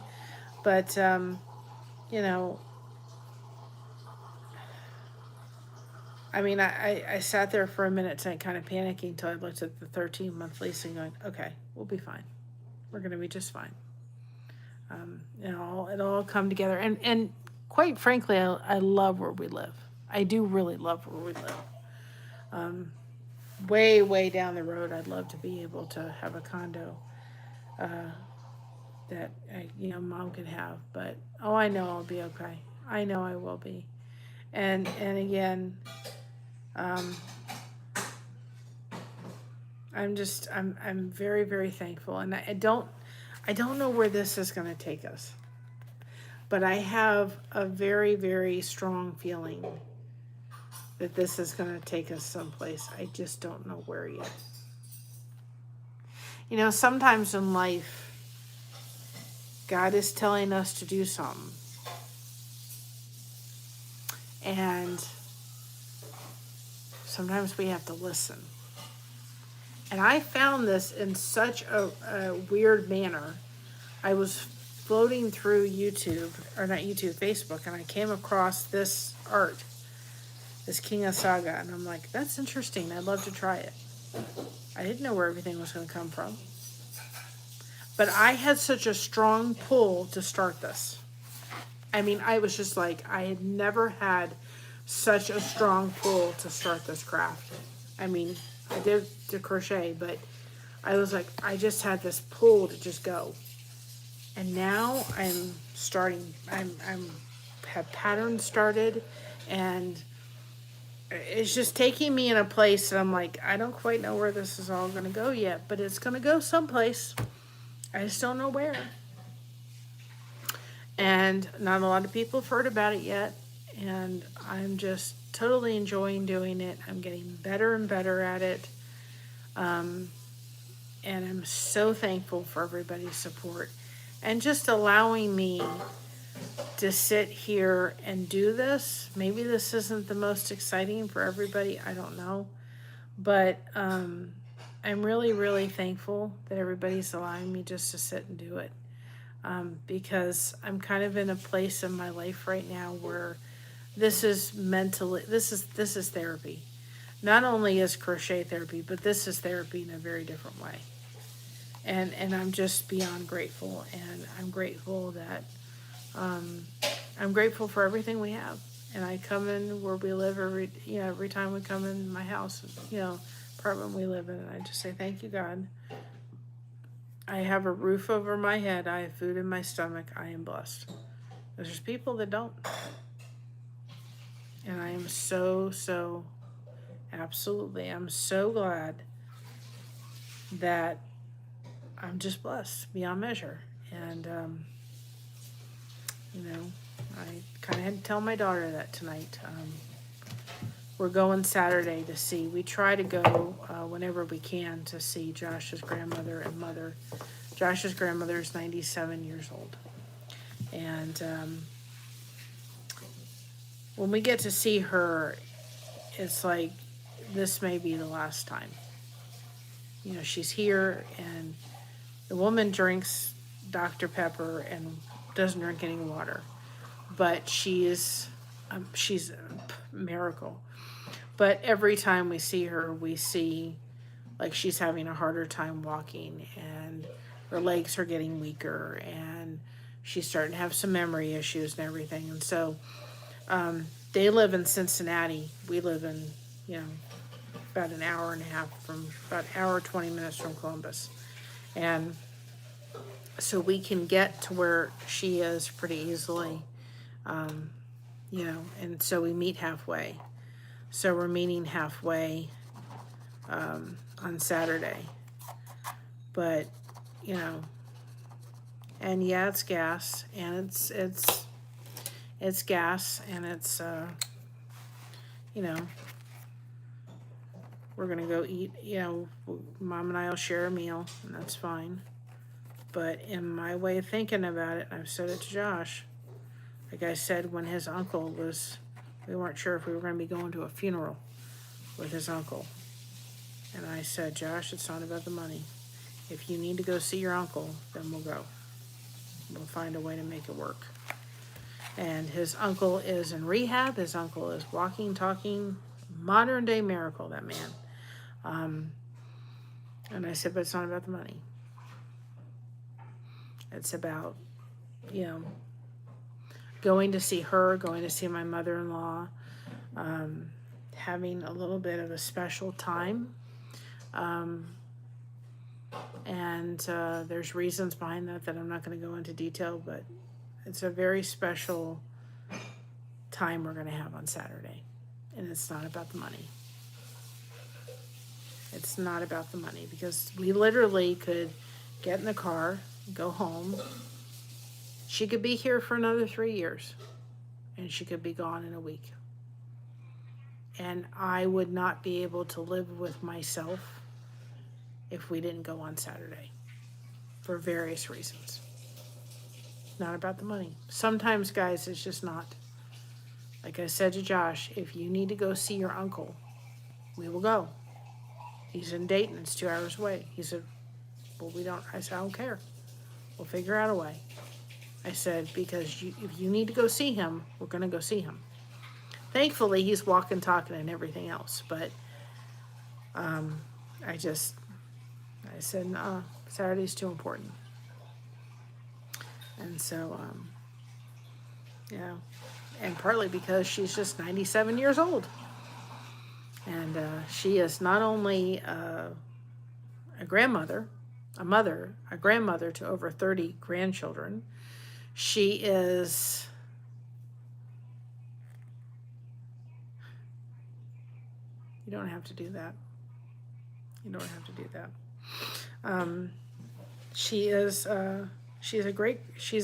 But you know, I mean, I sat there for a minute tonight, kind of panicking, until I looked at the 13-month lease and going, okay, we'll be fine. We're going to be just fine. It'll all come together. And quite frankly, I love where we live. I do really love where we live. Way, way down the road, I'd love to be able to have a condo that mom can have. But I know I'll be okay. I know I will be. And again, I'm very, very thankful, and I don't know where this is going to take us, but I have a very, very strong feeling that this is going to take us someplace. I just don't know where yet. Sometimes in life, God is telling us to do something, and sometimes we have to listen. And I found this in such a weird manner. I was floating through Facebook, and I came across this art, this Kinusaiga, and I'm like, that's interesting. I'd love to try it. I didn't know where everything was going to come from. But I had such a strong pull to start this. I mean, I was just like, I had never had such a strong pull to start this craft. I mean, I did the crochet, but I was like, I just had this pull to just go. And now I'm starting, have patterns started, and it's just taking me in a place that I'm like, I don't quite know where this is all going to go yet, but it's going to go someplace. I just don't know where. And not a lot of people have heard about it yet, and I'm just totally enjoying doing it. I'm getting better and better at it. And I'm so thankful for everybody's support and just allowing me to sit here and do this. Maybe this isn't the most exciting for everybody. I don't know. But I'm really, really thankful that everybody's allowing me just to sit and do it. Because I'm kind of in a place in my life right now where this is therapy. Not only is crochet therapy, but this is therapy in a very different way. And I'm just beyond grateful, and I'm grateful that I'm grateful for everything we have. And I come in where we live every time we come in my house, apartment we live in, and I just say, thank you, God. I have a roof over my head. I have food in my stomach. I am blessed. There's people that don't. And I am so, absolutely, I'm so glad that I'm just blessed beyond measure. And, I kind of had to tell my daughter that tonight. We're going Saturday to see. We try to go whenever we can to see Josh's grandmother and mother. Josh's grandmother is 97 years old. And when we get to see her, it's like this may be the last time. She's here, and the woman drinks Dr. Pepper and doesn't drink any water. But she's a miracle. But every time we see her, we see like she's having a harder time walking, and her legs are getting weaker, and she's starting to have some memory issues and everything. And so they live in Cincinnati. We live in, about an hour and a half about an hour, 20 minutes from Columbus. And so we can get to where she is pretty easily, and so we meet halfway. So we're meeting halfway on Saturday. But, and yeah, it's gas, and It's gas, and it's, you know, we're going to go eat, you know, Mom and I will share a meal, and that's fine. But in my way of thinking about it, I've said it to Josh, like I said when his uncle was, we weren't sure if we were going to be going to a funeral with his uncle. And I said, Josh, it's not about the money. If you need to go see your uncle, then we'll go. We'll find a way to make it work. And his uncle is in rehab. His uncle is walking, talking, modern day miracle, that man. And I said, but it's not about the money. It's about, you know, going to see her, going to see my mother-in-law, having a little bit of a special time. And there's reasons behind that I'm not going to go into detail, but it's a very special time we're going to have on Saturday. And it's not about the money. It's not about the money, because we literally could get in the car, go home. She could be here for another 3 years, and she could be gone in a week. And I would not be able to live with myself if we didn't go on Saturday, for various reasons. Not about the money. Sometimes, guys, it's just not. Like I said to Josh, if you need to go see your uncle, we will go. He's in Dayton. It's 2 hours away. He said, well, we don't. I said, I don't care. We'll figure out a way. I said, because if you need to go see him, we're going to go see him. Thankfully, he's walking, talking, and everything else. But I said, no, Saturday's too important. And so, yeah. And partly because she's just 97 years old. And she is not only a grandmother, a grandmother to over 30 grandchildren. She is... You don't have to do that. You don't have to do that. She's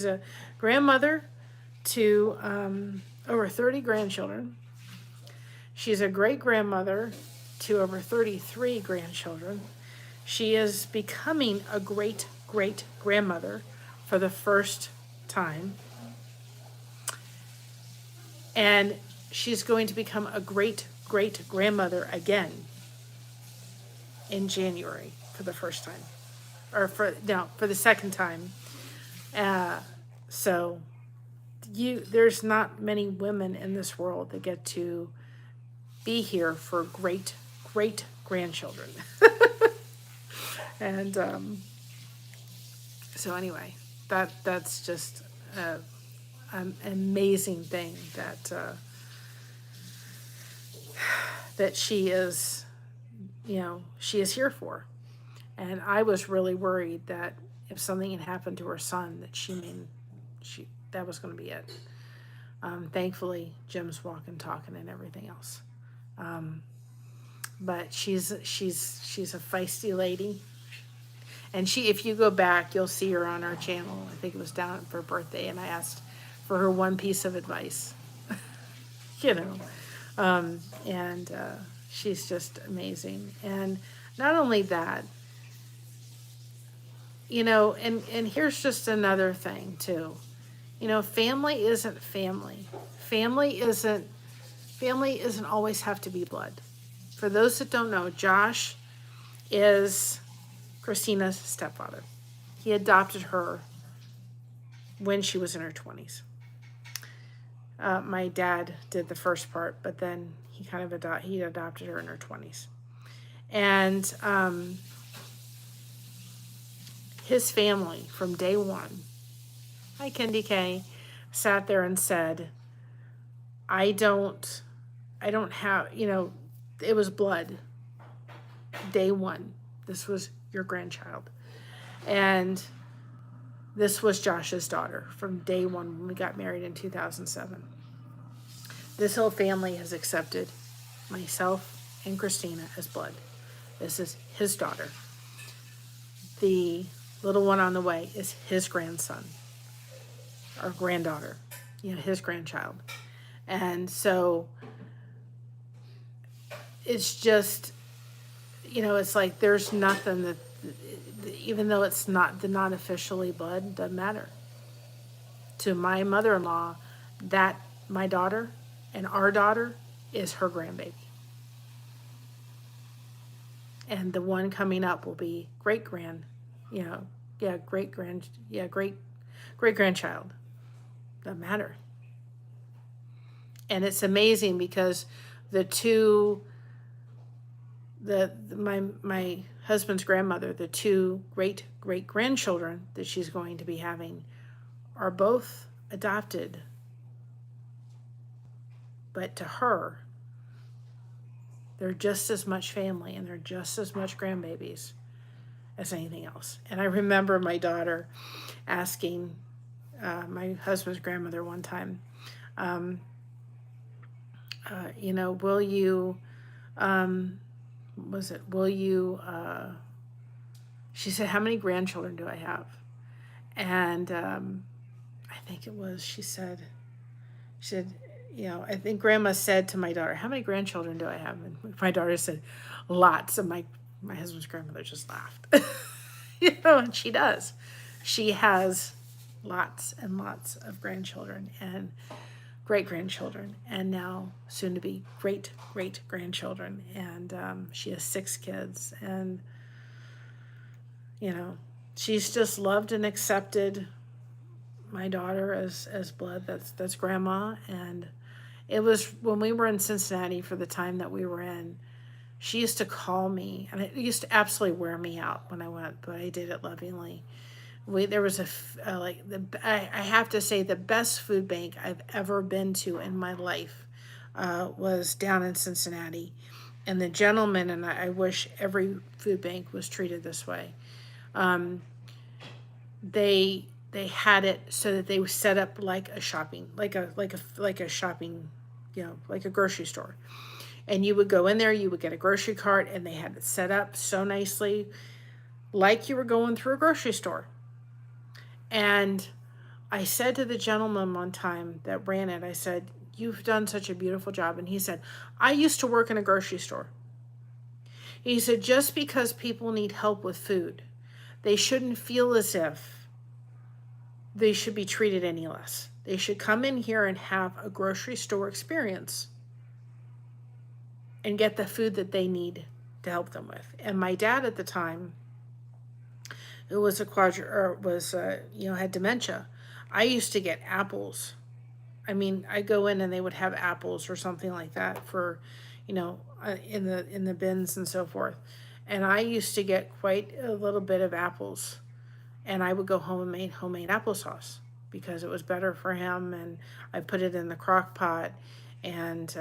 a grandmother to over 30 grandchildren. She's a great-grandmother to over 33 grandchildren. She is becoming a great-great-grandmother for the first time. And she's going to become a great-great-grandmother again in January for the first time. Or for the second time. So there's not many women in this world that get to be here for great-great-grandchildren. And so anyway, that's just an amazing thing that she is, she is here for. And I was really worried that if something had happened to her son, that that was going to be it. Thankfully, Jim's walking, talking, and everything else. But she's a feisty lady. And if you go back, you'll see her on our channel. I think it was down for her birthday, and I asked for her one piece of advice. And she's just amazing. And not only that, and here's just another thing too. Family isn't family. Family doesn't always have to be blood. For those that don't know, Josh is Christina's stepfather. He adopted her when she was in her 20s. My dad did the first part, but then he adopted her in her 20s. And his family from day one, hi Kendi K, sat there and said, I don't have, it was blood. Day one, this was your grandchild. And this was Josh's daughter from day one when we got married in 2007. This whole family has accepted myself and Christina as blood. This is his daughter. The little one on the way is his grandson, or granddaughter. his grandchild. And so it's just, it's like there's nothing that, even though it's not officially blood, doesn't matter. To my mother-in-law, that my daughter and our daughter is her grandbaby. And the one coming up will be great grandchild. Doesn't matter. And it's amazing because the two, my husband's grandmother, the two great grandchildren that she's going to be having are both adopted. But to her, they're just as much family and they're just as much grandbabies as anything else. And I remember my daughter asking my husband's grandmother one time, will you, she said, how many grandchildren do I have? And I think it was, she said, I think grandma said to my daughter, how many grandchildren do I have? And my daughter said, lots. And my husband's grandmother just laughed. And she does. She has lots and lots of grandchildren and great-grandchildren, and now soon to be great-grandchildren. And she has 6 kids. And, she's just loved and accepted my daughter as blood. That's grandma. And it was when we were in Cincinnati for the time that we were in, she used to call me, and it used to absolutely wear me out when I went, but I did it lovingly. There was I have to say the best food bank I've ever been to in my life was down in Cincinnati. And the gentleman, and I wish every food bank was treated this way, they had it so that they would set up like a shopping, like a shopping, like a grocery store. And you would go in there, you would get a grocery cart, and they had it set up so nicely, like you were going through a grocery store. And I said to the gentleman one time that ran it, I said, you've done such a beautiful job. And he said, I used to work in a grocery store. He said, just because people need help with food, they shouldn't feel as if they should be treated any less. They should come in here and have a grocery store experience and get the food that they need to help them with. And my dad at the time, who was had dementia, I used to get apples. I mean, I go in and they would have apples or something like that for, in the bins and so forth. And I used to get quite a little bit of apples, and I would go home and make homemade applesauce because it was better for him. And I put it in the crock pot, and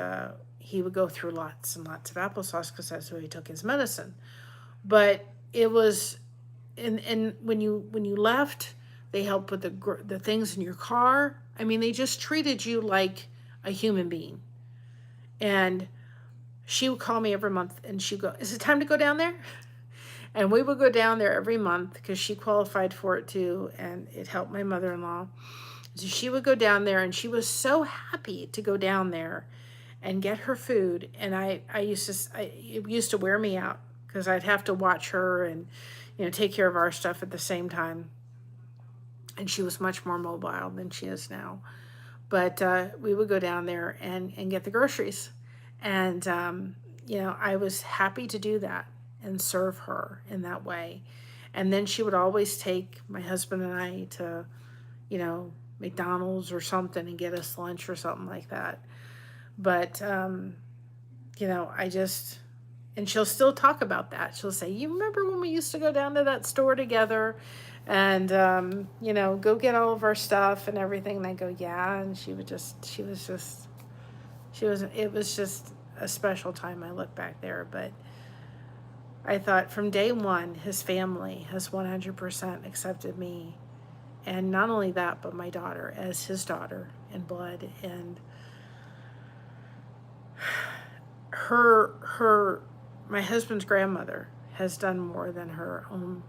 he would go through lots and lots of applesauce because that's how he took his medicine. But it was, and when you left, they helped with the things in your car. I mean, they just treated you like a human being. And she would call me every month, and she'd go, is it time to go down there? And we would go down there every month because she qualified for it too, and it helped my mother-in-law. So she would go down there, and she was so happy to go down there and get her food. And it used to wear me out because I'd have to watch her and, take care of our stuff at the same time. And she was much more mobile than she is now. But we would go down there and get the groceries. And, I was happy to do that and serve her in that way. And then she would always take my husband and I to, McDonald's or something and get us lunch or something like that. But, and she'll still talk about that. She'll say, you remember when we used to go down to that store together and, go get all of our stuff and everything? And I go, yeah. And it was just a special time. I look back there, but I thought from day one, his family has 100% accepted me. And not only that, but my daughter as his daughter in blood. And my husband's grandmother has done more than her own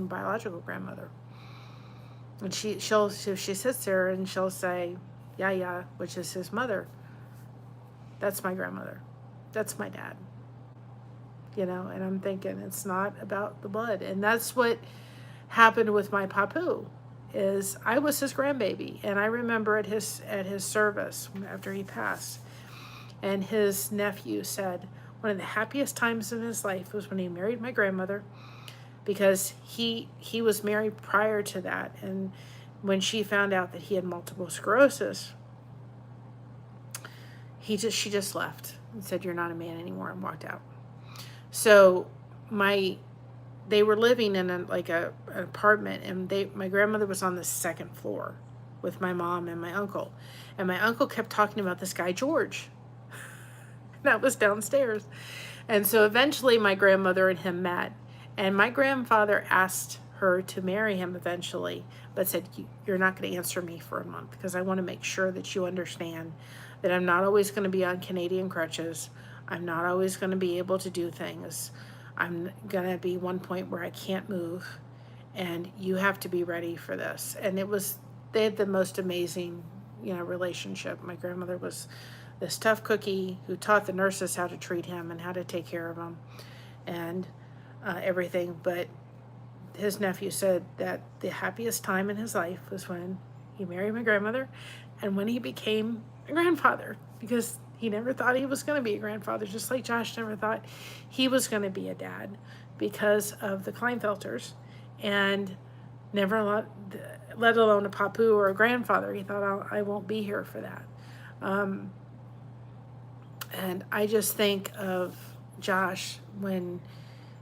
biological grandmother. And she sits there and she'll say, yeah, which is his mother. That's my grandmother. That's my dad. You know, and I'm thinking it's not about the blood. And that's what happened with my papu, is I was his grandbaby. And I remember at his service after he passed, and his nephew said one of the happiest times in his life was when he married my grandmother, because he was married prior to that, and when she found out that he had multiple sclerosis, she just left and said, "You're not a man anymore," and walked out. So they were living in an apartment, and my grandmother was on the second floor with my mom and my uncle. And my uncle kept talking about this guy, George. That was downstairs. And so eventually my grandmother and him met. And my grandfather asked her to marry him eventually, but said, "You're not going to answer me for a month, because I want to make sure that you understand that I'm not always going to be on Canadian crutches. I'm not always going to be able to do things. I'm going to be one point where I can't move, and you have to be ready for this." And they had the most amazing, relationship. My grandmother was this tough cookie who taught the nurses how to treat him and how to take care of him and everything. But his nephew said that the happiest time in his life was when he married my grandmother and when he became a grandfather, because he never thought he was going to be a grandfather, just like Josh never thought he was going to be a dad because of the Kleinfelters, and never let alone a papu or a grandfather. He thought, I won't be here for that. And I just think of Josh when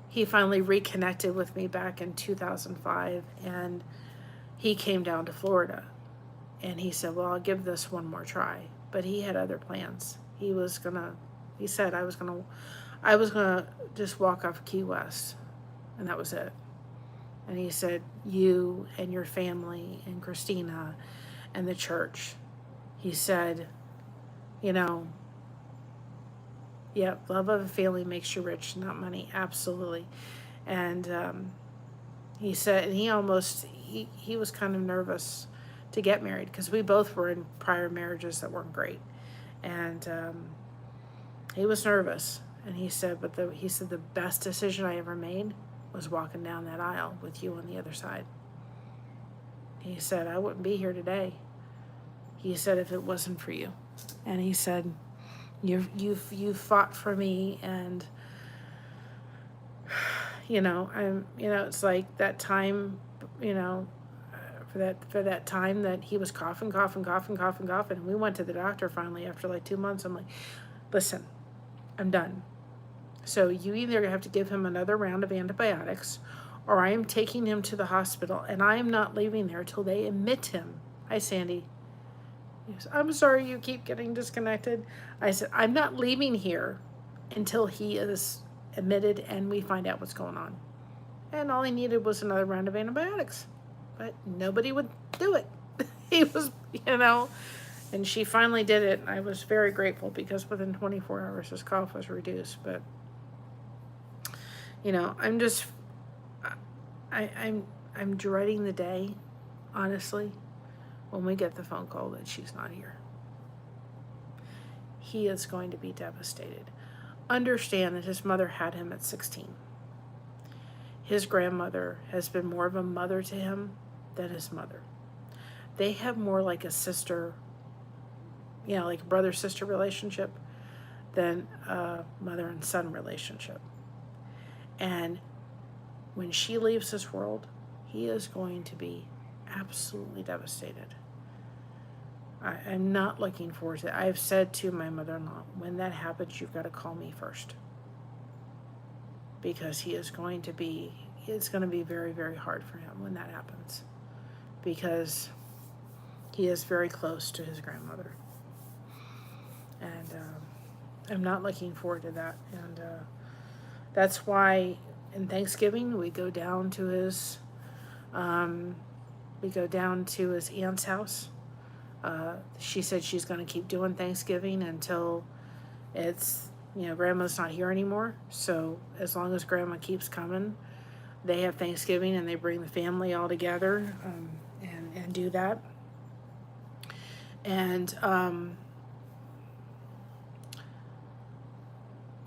he finally reconnected with me back in 2005, and he came down to Florida, and he said, "Well, I'll give this one more try." But he had other plans. He said I was gonna just walk off Key West, and that was it. And he said, "You and your family and Christina and the church," he said, "Yeah, love of a family makes you rich, not money." Absolutely. And he said, and he was kind of nervous to get married, because we both were in prior marriages that weren't great. And he was nervous. And he said, the best decision I ever made was walking down that aisle with you on the other side. He said, "I wouldn't be here today." He said, "If it wasn't for you." And he said, you fought for me, and it's like that time, for that time that he was coughing, and we went to the doctor finally after like 2 months. I'm like, "Listen, I'm done. So you either have to give him another round of antibiotics, or I am taking him to the hospital, and I am not leaving there till they admit him." Hi, Sandy. "I'm sorry you keep getting disconnected." I said, "I'm not leaving here until he is admitted and we find out what's going on." And all he needed was another round of antibiotics. But nobody would do it. He was, and she finally did it. I was very grateful, because within 24 hours his cough was reduced. But, I'm just, I'm dreading the day, honestly, when we get the phone call that she's not here. He is going to be devastated. Understand that his mother had him at 16. His grandmother has been more of a mother to him than his mother. They have more like a sister, like a brother-sister relationship than a mother and son relationship. And when she leaves this world, he is going to be absolutely devastated. I'm not looking forward to it. I've said to my mother-in-law, when that happens, you've got to call me first. Because it's going to be very, very hard for him when that happens. Because he is very close to his grandmother. And I'm not looking forward to that. And that's why in Thanksgiving we go down to his aunt's house. She said she's going to keep doing Thanksgiving until it's, Grandma's not here anymore. So as long as Grandma keeps coming, they have Thanksgiving and they bring the family all together. And and do that. And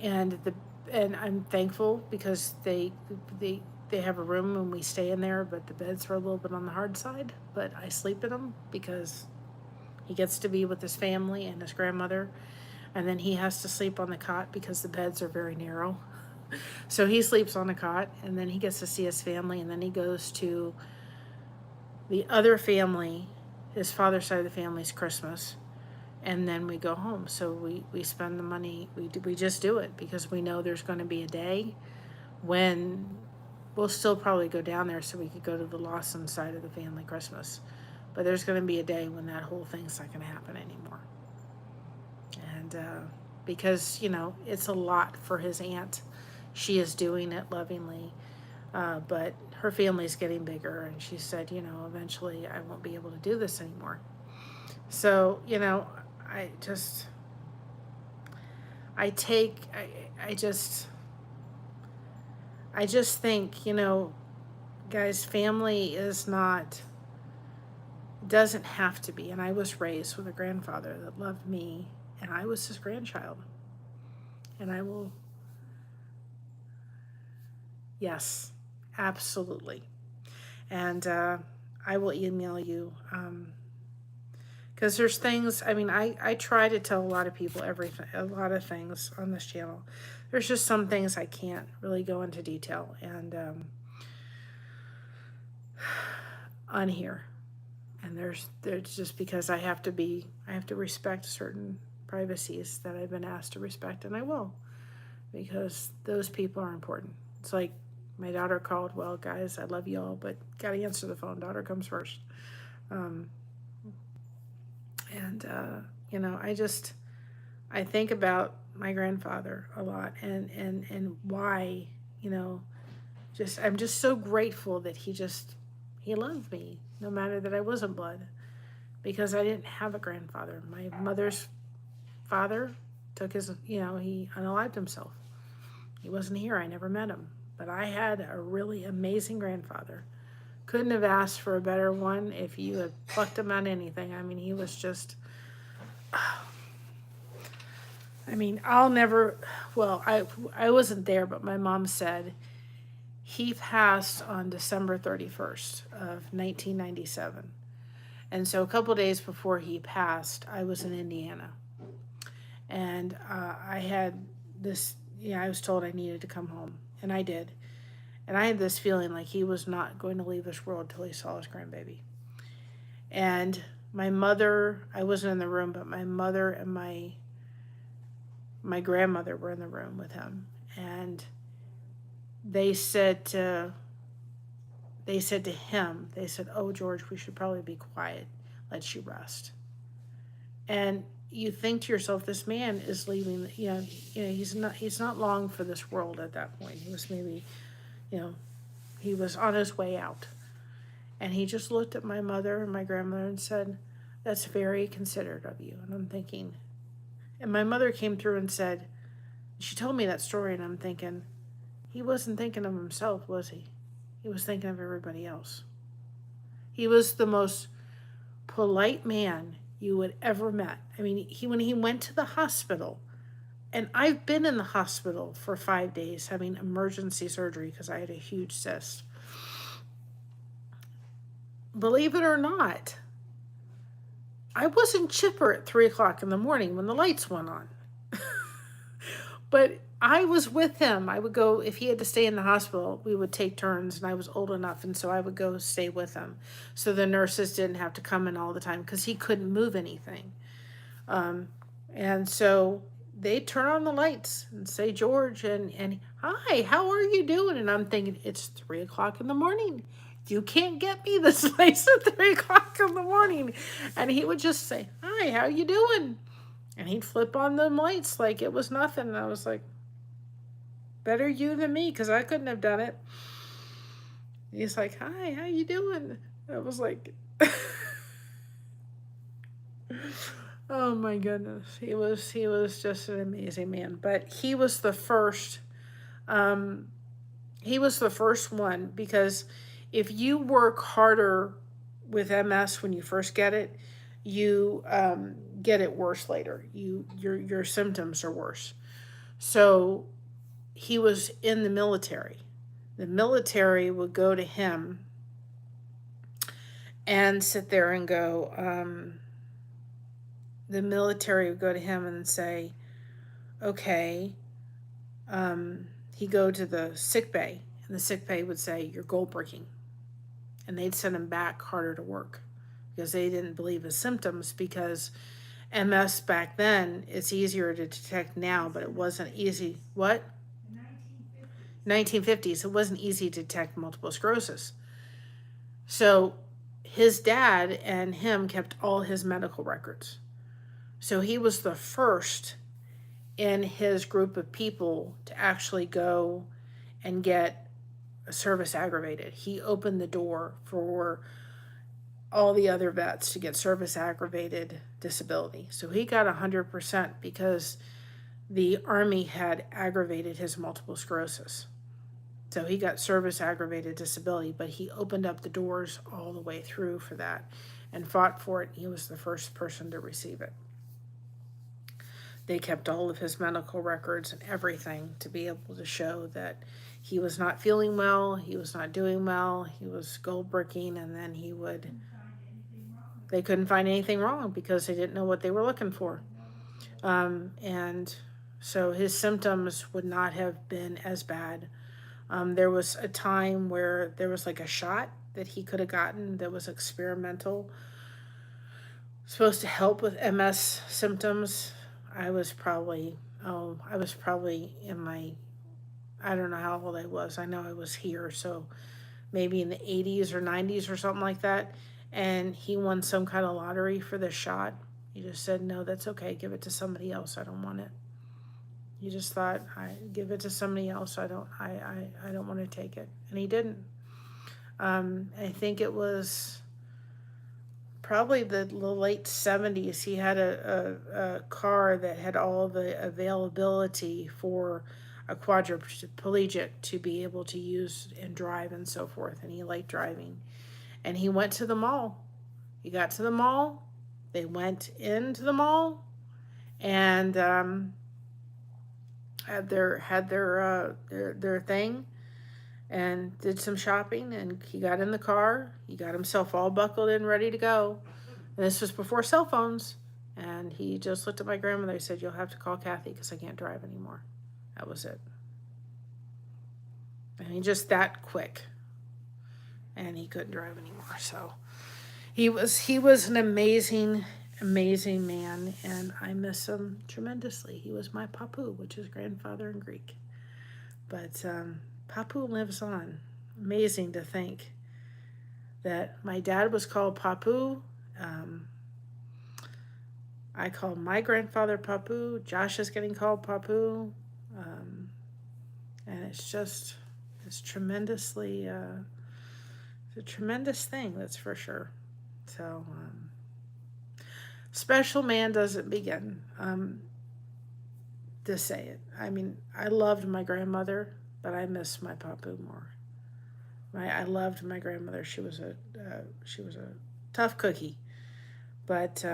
and I'm thankful because they have a room and we stay in there, but the beds are a little bit on the hard side. But I sleep in them because he gets to be with his family and his grandmother, and then he has to sleep on the cot because the beds are very narrow. So he sleeps on the cot, and then he gets to see his family, and then he goes to the other family, his father's side of the family's Christmas, and then we go home. So we spend the money, we just do it because we know there's going to be a day when we'll still probably go down there so we could go to the Lawson side of the family Christmas. But there's going to be a day when that whole thing's not going to happen anymore. And because, you know, it's a lot for his aunt. She is doing it lovingly. But her family's getting bigger, and she said, you know, eventually I won't be able to do this anymore. So, you know, I just think, you know, guys, family doesn't have to be. And I was raised with a grandfather that loved me, and I was his grandchild. And I will, yes, absolutely. And I will email you. Because there's things, I mean, I try to tell a lot of people a lot of things on this channel. There's just some things I can't really go into detail and on here. And there's just because I have to respect certain privacies that I've been asked to respect, and I will, because those people are important. It's like my daughter called, well, guys, I love you all, but gotta answer the phone. Daughter comes first. You know, I think about my grandfather a lot and why, you know, I'm just so grateful that he loved me no matter that I wasn't blood, because I didn't have a grandfather. My mother's father took his, you know, he unalived himself. He wasn't here. I never met him, but I had a really amazing grandfather. Couldn't have asked for a better one if you had plucked him on anything. I mean, he was just, I mean, I wasn't there, but my mom said he passed on December 31st of 1997. And so a couple days before he passed, I was in Indiana. And I had this, you know, I was told I needed to come home, and I did. And I had this feeling like he was not going to leave this world till he saw his grandbaby. And my mother, I wasn't in the room, but my mother and my grandmother were in the room with him. And they said to him, oh, George, we should probably be quiet. Let you rest. And you think to yourself, this man is leaving, you know, he's not long for this world at that point. He was maybe, you know, he was on his way out. And he just looked at my mother and my grandmother and said, that's very considerate of you. And I'm thinking, and my mother came through and said, she told me that story, and I'm thinking, he wasn't thinking of himself, was he? He was thinking of everybody else. He was the most polite man you would ever met. I mean, when he went to the hospital, and I've been in the hospital for 5 days having emergency surgery because I had a huge cyst. Believe it or not, I wasn't chipper at 3 o'clock in the morning when the lights went on. But I was with him. I would go, if he had to stay in the hospital, we would take turns, and I was old enough, and so I would go stay with him. So the nurses didn't have to come in all the time because he couldn't move anything. And so they'd turn on the lights and say, George, and hi, how are you doing? And I'm thinking, it's 3 o'clock in the morning. You can't get me this place at 3 o'clock in the morning. And he would just say, hi, how you doing? And he'd flip on them lights like it was nothing. And I was like, better you than me, because I couldn't have done it. He's like, hi, how you doing? I was like, oh my goodness. He was just an amazing man. But he was the first one, because if you work harder with MS, when you first get it, you get it worse later. Your symptoms are worse. So he was in the military. The military would go to him and sit there and go, the military would go to him and say, okay, he'd go to the sick bay, and the sick bay would say, you're gold breaking. And they'd send him back harder to work because they didn't believe his symptoms, because MS back then, it's easier to detect now, but it wasn't easy. What? 1950s. It wasn't easy to detect multiple sclerosis. So his dad and him kept all his medical records. So he was the first in his group of people to actually go and get a service aggravated. He opened the door for all the other vets to get service aggravated disability. So he got 100% because the Army had aggravated his multiple sclerosis. So he got service aggravated disability, but he opened up the doors all the way through for that and fought for it. He was the first person to receive it. They kept all of his medical records and everything to be able to show that he was not feeling well, he was not doing well, he was gold bricking, and then they couldn't find anything wrong because they didn't know what they were looking for. And so his symptoms would not have been as bad. There was a time where there was like a shot that he could have gotten that was experimental, supposed to help with MS symptoms. I was probably in my, I don't know how old I was. I know I was here, so maybe in the 80s or 90s or something like that. And he won some kind of lottery for the shot. He just said, no, that's okay. Give it to somebody else. I don't want it. He just thought, I give it to somebody else. I don't want to take it. And he didn't. I think it was probably the late 70s. He had a car that had all the availability for a quadriplegic to be able to use and drive and so forth. And he liked driving. And he went to the mall. He got to the mall. They went into the mall and had their thing and did some shopping, and he got in the car. He got himself all buckled in, ready to go. And this was before cell phones. And he just looked at my grandmother. He said, you'll have to call Kathy because I can't drive anymore. That was it. I mean, just that quick. And he couldn't drive anymore. So he was an amazing man, and I miss him tremendously. He was my papu, which is grandfather in Greek. But papu lives on. Amazing to think that my dad was called papu. I call my grandfather papu. Josh is getting called papu. And it's tremendously, it's a tremendous thing, that's for sure. So, special man doesn't begin to say it. I mean, I loved my grandmother, but I miss my papu more. I loved my grandmother. She was a tough cookie, but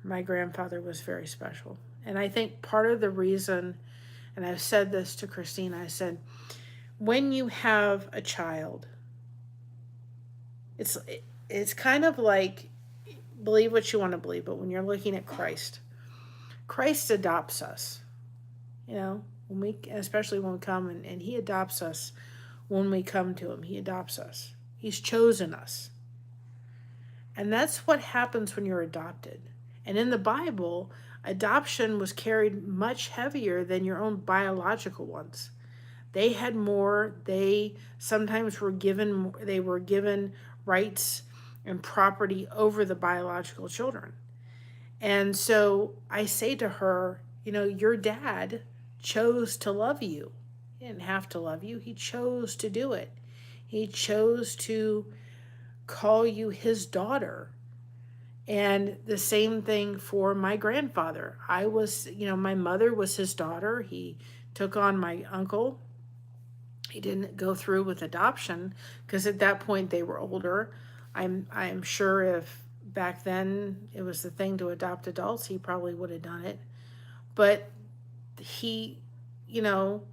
my grandfather was very special. And I think part of the reason, and I've said this to Christine, I said, when you have a child, it's kind of like, believe what you want to believe, but when you're looking at Christ adopts us, especially when we come, and he adopts us when we come to him. He adopts us. He's chosen us. And that's what happens when you're adopted. And in the Bible, adoption was carried much heavier than your own biological ones. They had more. They sometimes were given rights and property over the biological children. And so I say to her, your dad chose to love you. He didn't have to love you. He chose to do it. He chose to call you his daughter. And the same thing for my grandfather. My mother was his daughter. He took on my uncle. He didn't go through with adoption because at that point they were older. I'm sure if back then it was the thing to adopt adults, he probably would have done it. But he, you know,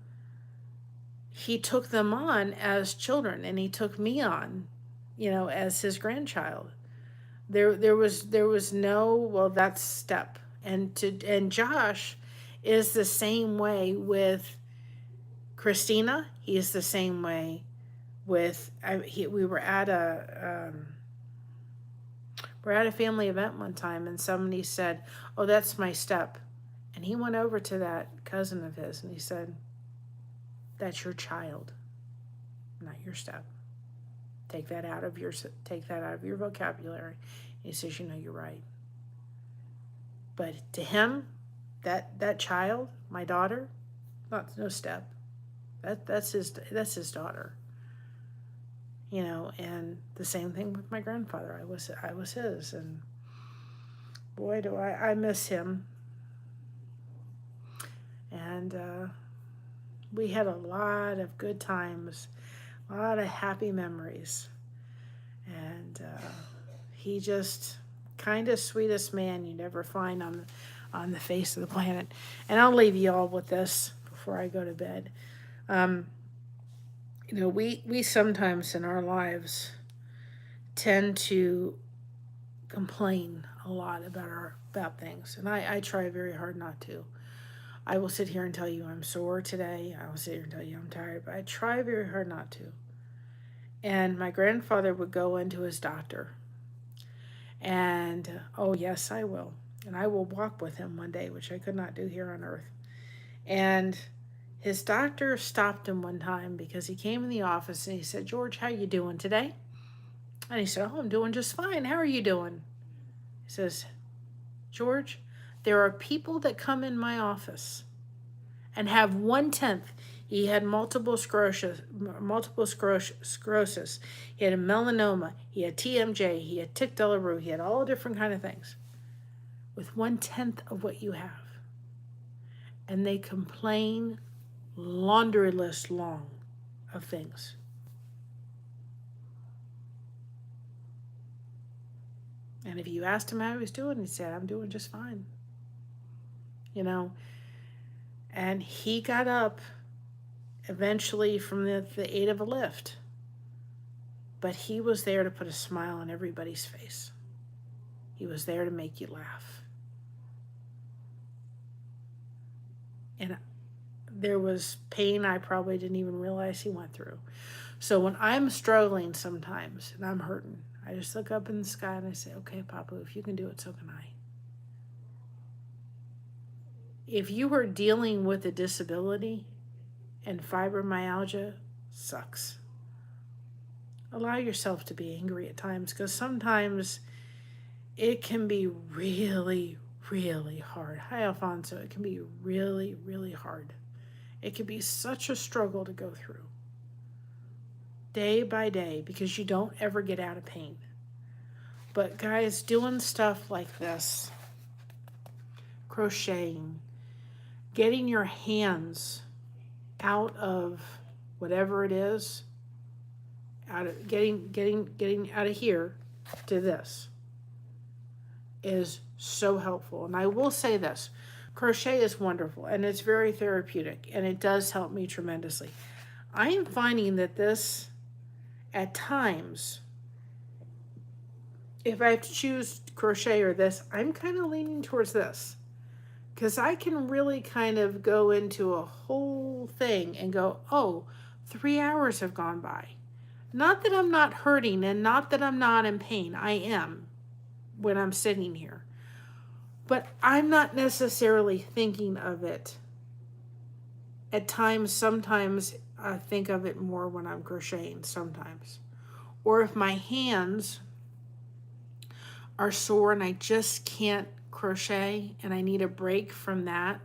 he took them on as children, and he took me on, as his grandchild. There was no, well, that's step. And Josh is the same way with Christina. He is the same way with we were at a family event one time, and somebody said, "Oh, that's my step," and he went over to that cousin of his and he said, "That's your child, not your step. Take that out of your vocabulary." And he says, "You're right." But to him, that child, my daughter, no step. That's his daughter. And the same thing with my grandfather. I was his, and boy, do I miss him. And we had a lot of good times, a lot of happy memories. And he just kind of sweetest man you never find on the face of the planet. And I'll leave you all with this before I go to bed. We sometimes in our lives tend to complain a lot about things, and I try very hard not to. I will sit here and tell you I'm sore today. I will sit here and tell you I'm tired, but I try very hard not to. And my grandfather would go into his doctor, and oh yes, I will. And I will walk with him one day, which I could not do here on earth. And his doctor stopped him one time because he came in the office and he said, "George, how you doing today?" And he said, "Oh, I'm doing just fine. How are you doing?" He says, "George, there are people that come in my office and have 1/10. He had multiple sclerosis. He had a melanoma. He had TMJ. He had tic douloureux. He had all different kind of things with 1/10 of what you have. And they complain laundry list long of things." And if you asked him how he was doing, he said, "I'm doing just fine." And he got up eventually from the aid of a lift. But he was there to put a smile on everybody's face. He was there to make you laugh. And there was pain I probably didn't even realize he went through. So when I'm struggling sometimes and I'm hurting, I just look up in the sky and I say, "Okay, Papa, if you can do it, so can I." If you are dealing with a disability, and fibromyalgia sucks, allow yourself to be angry at times, because sometimes it can be really, really hard. Hi, Alfonso. It can be really, really hard. It can be such a struggle to go through day by day because you don't ever get out of pain. But guys, doing stuff like this, crocheting, getting your hands out of whatever it is, getting out of here to this is so helpful. And I will say this, crochet is wonderful and it's very therapeutic and it does help me tremendously. I am finding that this, at times, if I have to choose crochet or this, I'm kind of leaning towards this. Because I can really kind of go into a whole thing and go, oh, 3 hours have gone by. Not that I'm not hurting and not that I'm not in pain. I am when I'm sitting here. But I'm not necessarily thinking of it. At times, sometimes I think of it more when I'm crocheting, sometimes. Or if my hands are sore and I just can't crochet and I need a break from that.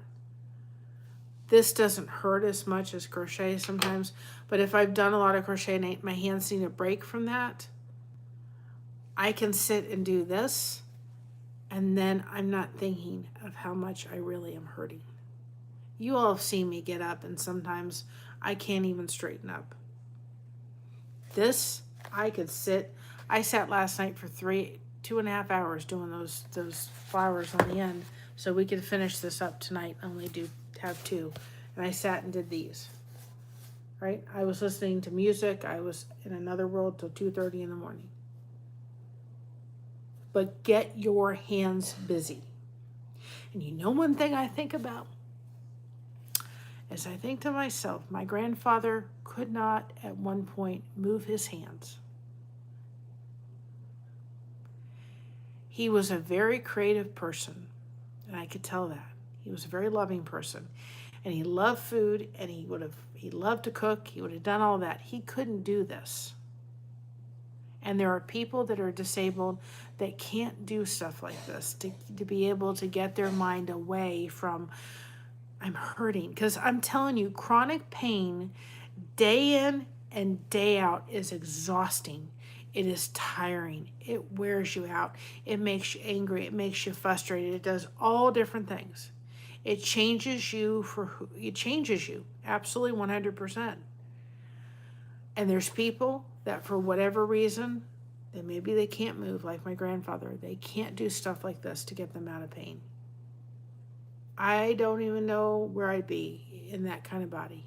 This doesn't hurt as much as crochet sometimes, but if I've done a lot of crochet and my hands need a break from that, I can sit and do this, and then I'm not thinking of how much I really am hurting. You all have seen me get up and sometimes I can't even straighten up. This, I could sit. I sat last night for 2.5 hours doing those flowers on the end so we could finish this up tonight. Only have two. And I sat and did these. Right? I was listening to music. I was in another world till 2:30 in the morning. But get your hands busy. And you know one thing I think about? As I think to myself, my grandfather could not at one point move his hands. He was a very creative person, and I could tell that. He was a very loving person, and he loved food, and he loved to cook. He would have done all that. He couldn't do this. And there are people that are disabled that can't do stuff like this, to be able to get their mind away from, I'm hurting. Because I'm telling you, chronic pain day in and day out is exhausting. It is tiring. It wears you out. It makes you angry. It makes you frustrated. It does all different things. It changes you it changes you absolutely 100%. And there's people that for whatever reason, that maybe they can't move, like my grandfather. They can't do stuff like this to get them out of pain. I don't even know where I'd be in that kind of body.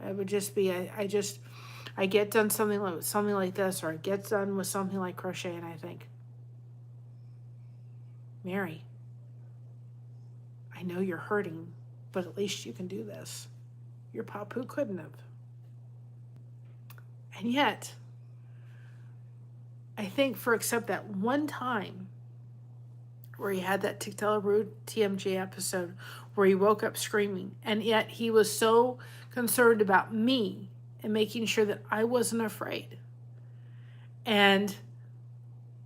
I would just be, I get done something like this, or I get done with something like crochet, and I think, Mary, I know you're hurting, but at least you can do this. Your papu couldn't have. And yet, I think except that one time where he had that Tiktalaroo TMJ episode where he woke up screaming, and yet he was so concerned about me and making sure that I wasn't afraid. And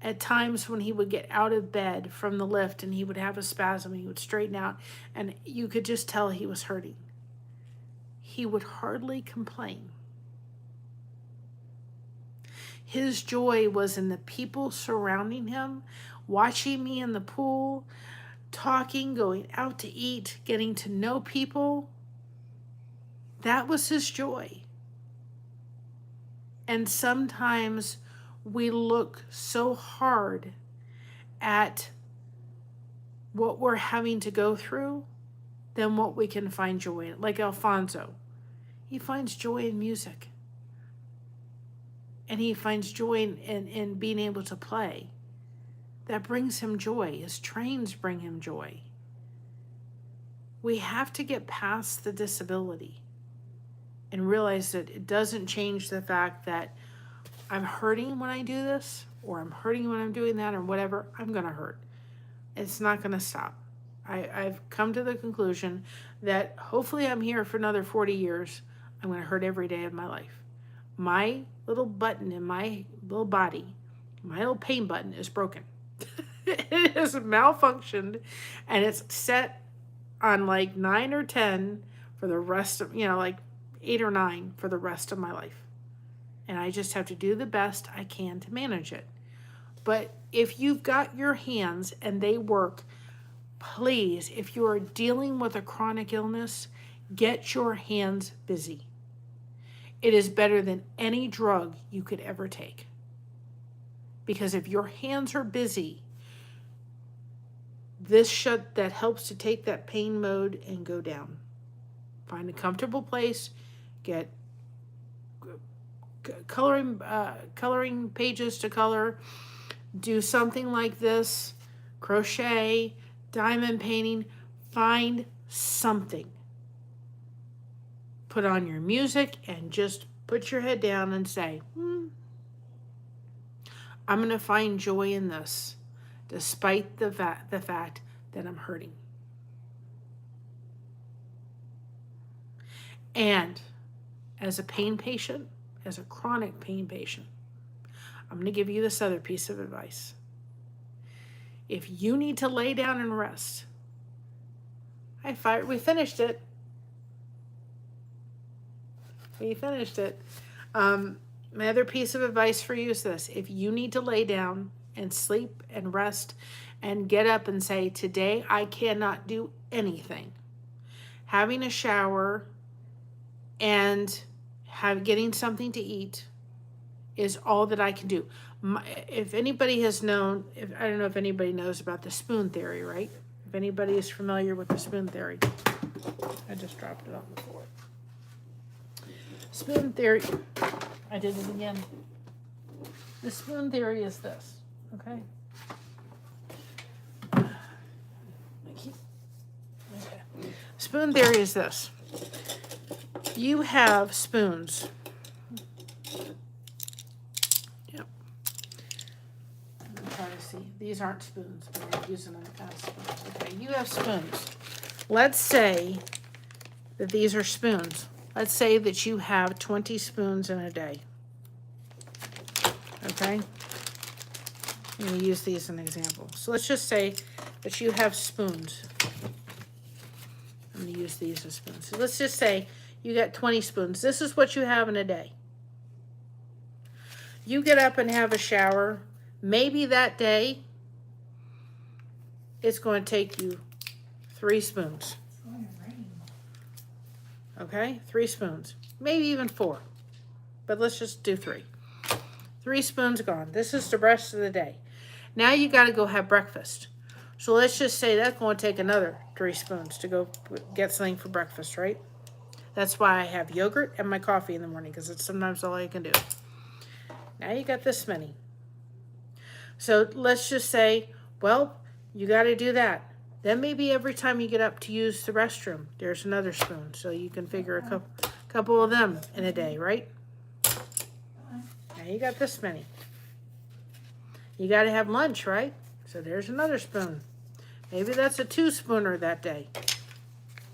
at times when he would get out of bed from the lift and he would have a spasm, he would straighten out, and you could just tell he was hurting. He would hardly complain. His joy was in the people surrounding him, watching me in the pool, talking, going out to eat, getting to know people. That was his joy. And sometimes we look so hard at what we're having to go through than what we can find joy in. Like Alfonso, he finds joy in music. And he finds joy in being able to play. That brings him joy. His trains bring him joy. We have to get past the disability and realize that it doesn't change the fact that I'm hurting when I do this, or I'm hurting when I'm doing that, or whatever. I'm going to hurt. It's not going to stop. I've come to the conclusion that hopefully I'm here for another 40 years. I'm going to hurt every day of my life. My little button in my little body, my little pain button is broken. It has malfunctioned, and it's set on like 9 or 10 for the rest of, like 8 or 9 for the rest of my life. And I just have to do the best I can to manage it. But if you've got your hands and they work, please, if you are dealing with a chronic illness, get your hands busy. It is better than any drug you could ever take. Because if your hands are busy, that helps to take that pain mode and go down. Find a comfortable place, get coloring pages to color, do something like this, crochet, diamond painting, find something. Put on your music and just put your head down and say, I'm going to find joy in this, despite the fact that I'm hurting. And as a pain patient, as a chronic pain patient, I'm going to give you this other piece of advice. If you need to lay down and rest, we finished it. We finished it. My other piece of advice for you is this. If you need to lay down and sleep and rest and get up and say, today I cannot do anything, having a shower and getting something to eat is all that I can do. If anybody has known, I don't know if anybody knows about the spoon theory, right? If anybody is familiar with the spoon theory. I just dropped it on the floor. Spoon theory, I did it again. The spoon theory is this, okay? Spoon theory is this. You have spoons. Yep. I'm trying to see. These aren't spoons, but I'm using them as spoons. Okay, you have spoons. Let's say that these are spoons. Let's say that you have 20 spoons in a day. Okay? I'm going to use these as an example. So let's just say that you have spoons. I'm going to use these as spoons. So let's just say you got 20 spoons. This is what you have in a day. You get up and have a shower. Maybe that day it's going to take you 3 spoons. Okay? 3 spoons. Maybe even 4. But let's just do 3. 3 spoons gone. This is the rest of the day. Now you got to go have breakfast. So let's just say that's going to take another 3 spoons to go get something for breakfast, right? That's why I have yogurt and my coffee in the morning, because it's sometimes all I can do. Now you got this many. So let's just say, well, you got to do that. Then maybe every time you get up to use the restroom, there's another spoon. So you can figure a couple of them in a day, right? Now you got this many. You got to have lunch, right? So there's another spoon. Maybe that's a 2-spooner that day. You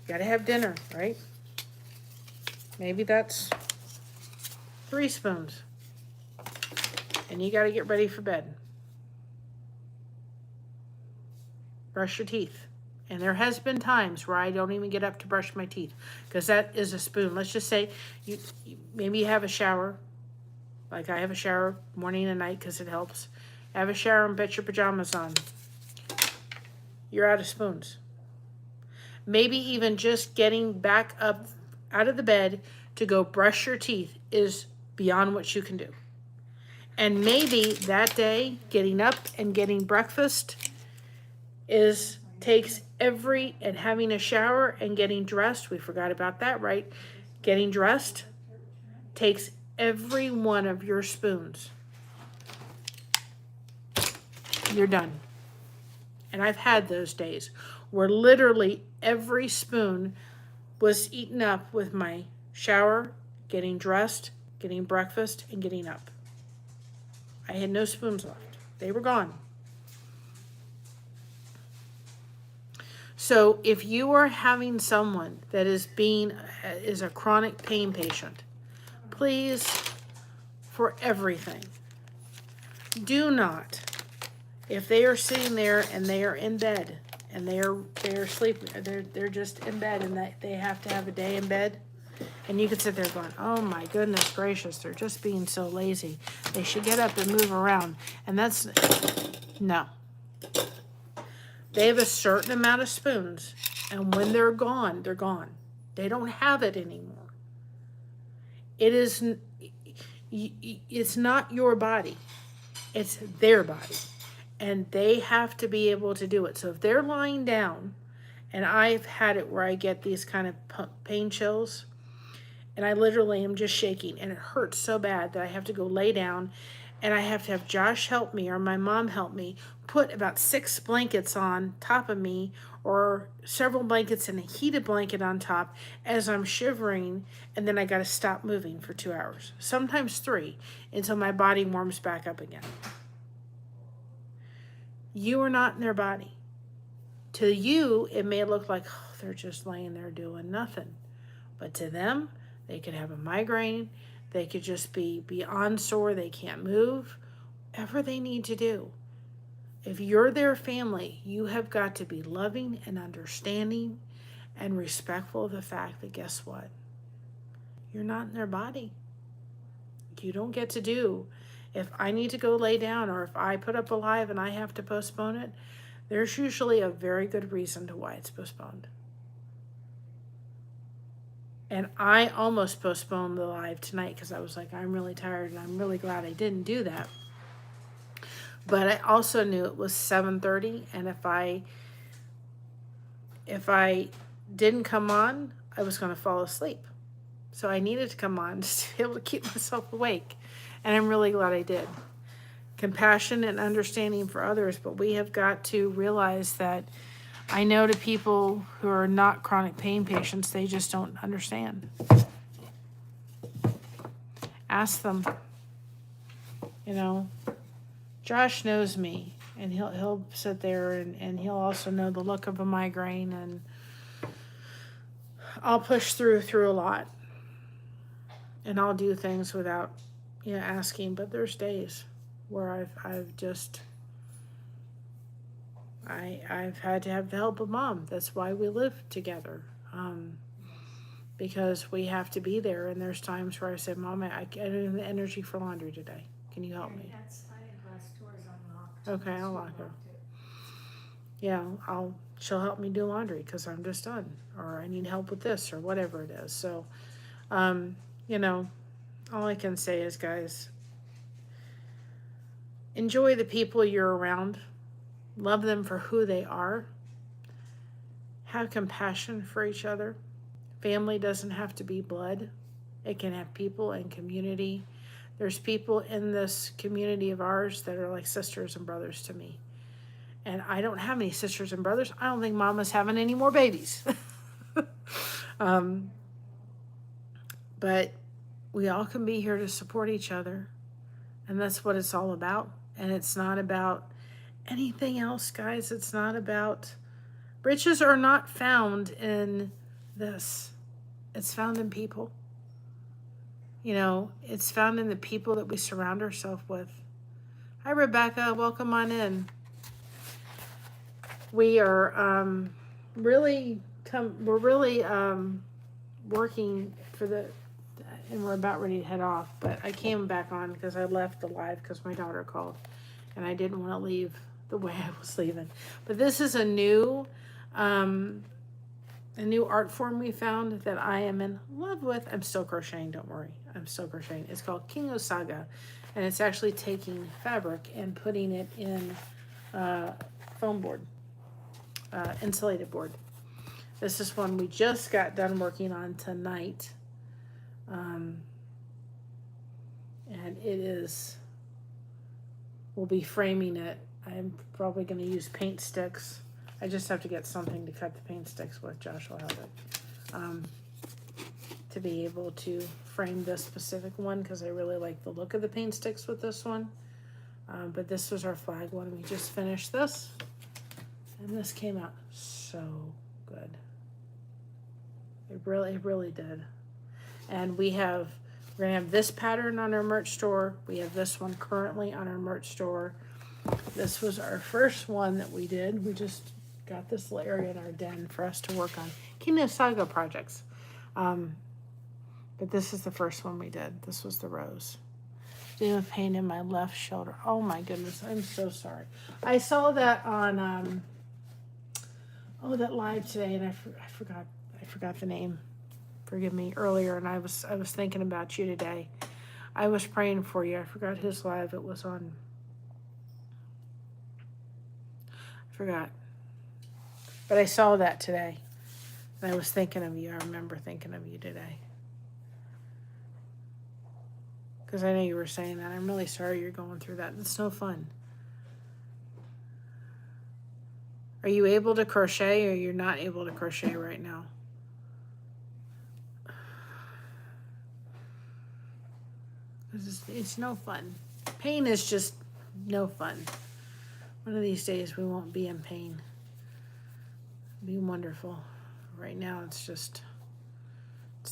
got to have dinner, right? Maybe that's 3 spoons. And you got to get ready for bed. Brush your teeth. And there has been times where I don't even get up to brush my teeth, because that is a spoon. Let's just say maybe you have a shower. Like I have a shower morning and night because it helps. Have a shower and put your pajamas on. You're out of spoons. Maybe even just getting back up out of the bed to go brush your teeth is beyond what you can do. And maybe that day, getting up and getting breakfast takes and having a shower and getting dressed. We forgot about that, right? Getting dressed takes every one of your spoons. You're done. And I've had those days where literally every spoon was eaten up with my shower, getting dressed, getting breakfast, and getting up. I had no spoons left. They were gone. So if you are having someone that is a chronic pain patient, please, for everything, do not, if they are sitting there and they are in bed and they are sleeping, they're just in bed and they have to have a day in bed, and you could sit there going, oh my goodness gracious, they're just being so lazy. They should get up and move around. And no. They have a certain amount of spoons, and when they're gone, they're gone. They don't have it anymore. It's not your body. It's their body. And they have to be able to do it. So if they're lying down, and I've had it where I get these kind of pain chills, and I literally am just shaking, and it hurts so bad that I have to go lay down, and I have to have Josh help me or my mom help me put about 6 blankets on top of me, or several blankets and a heated blanket on top as I'm shivering, and then I got to stop moving for 2 hours, sometimes 3, until my body warms back up again. You are not in their body. To you, it may look like, oh, they're just laying there doing nothing. But to them, they could have a migraine. They could just be beyond sore. They can't move. Whatever they need to do. If you're their family, you have got to be loving and understanding and respectful of the fact that, guess what? You're not in their body. You don't get to do. If I need to go lay down, or if I put up a live and I have to postpone it, there's usually a very good reason to why it's postponed. And I almost postponed the live tonight because I was like, I'm really tired, and I'm really glad I didn't do that. But I also knew it was 7:30, and if I didn't come on, I was going to fall asleep. So I needed to come on to be able to keep myself awake. And I'm really glad I did. Compassion and understanding for others, but we have got to realize that I know to people who are not chronic pain patients, they just don't understand. Ask them. You know, Josh knows me, and he'll sit there and he'll also know the look of a migraine, and I'll push through a lot, and I'll do things without asking. But there's days where I've had to have the help of Mom. That's why we live together, because we have to be there. And there's times where I say, Mom, I don't have the energy for laundry today. Can you help me? Okay, I'll lock her. Yeah, she'll help me do laundry because I'm just done, or I need help with this, or whatever it is. So, all I can say is, guys, enjoy the people you're around. Love them for who they are. Have compassion for each other. Family doesn't have to be blood. It can have people and community. There's people in this community of ours that are like sisters and brothers to me. And I don't have any sisters and brothers. I don't think Mama's having any more babies. But we all can be here to support each other. And that's what it's all about. And it's not about anything else, guys. It's not about... Riches are not found in this. It's found in people. It's found in the people that we surround ourselves with. Hi, Rebecca. Welcome on in. We are we're really working for and we're about ready to head off. But I came back on because I left the live because my daughter called, and I didn't want to leave the way I was leaving. But this is a new art form we found that I am in love with. I'm still crocheting, don't worry. I'm still crocheting. It's called Kinusaiga, and it's actually taking fabric and putting it in foam board, insulated board. This is one we just got done working on tonight. And we'll be framing it. I'm probably going to use paint sticks. I just have to get something to cut the paint sticks with. Josh will have it. To be able to frame this specific one, because I really like the look of the paint sticks with this one. But this was our flag one. We just finished this. And this came out so good. It really did. And we're going to have this pattern on our merch store. We have this one currently on our merch store. This was our first one that we did. We just got this little area in our den for us to work on Kinusaiga projects. But this is the first one we did. This was the rose. Dealing with pain in my left shoulder. Oh my goodness, I'm so sorry. I saw that on that live today, and I forgot the name. Forgive me, earlier, and I was thinking about you today. I was praying for you. I forgot whose live it was on. I forgot. But I saw that today. And I was thinking of you. I remember thinking of you today. Because I know you were saying that. I'm really sorry you're going through that. It's no fun. Are you able to crochet, or you're not able to crochet right now? It's no fun. Pain is just no fun. One of these days we won't be in pain. It'll be wonderful. Right now it's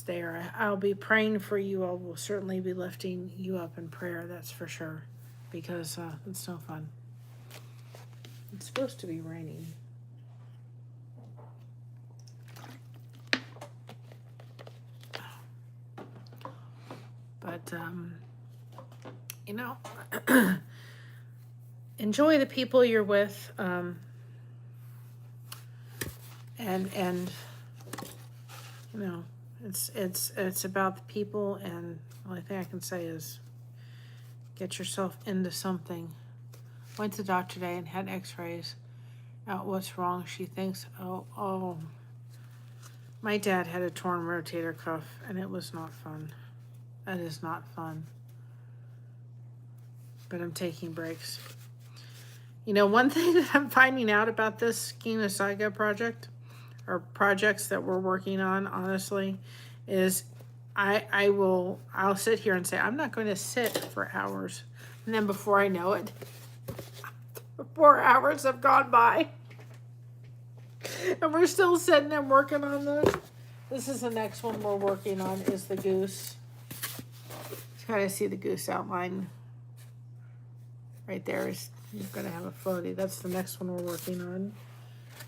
there. I'll be praying for you. I will certainly be lifting you up in prayer, that's for sure. Because it's no fun. It's supposed to be raining. But enjoy the people you're with, and It's about the people, and the only thing I can say is get yourself into something. Went to the doctor today and had x-rays. Out what's wrong, she thinks. Oh, my dad had a torn rotator cuff, and it was not fun. That is not fun. But I'm taking breaks. You know, one thing that I'm finding out about this Kinusaiga project, or projects that we're working on, honestly, is I'll sit here and say, I'm not going to sit for hours. And then before I know it, 4 hours have gone by. And we're still sitting and working on this. This is the next one we're working on, is the goose. You gotta see the goose outline. Right there is, you're gonna have a floaty. That's the next one we're working on.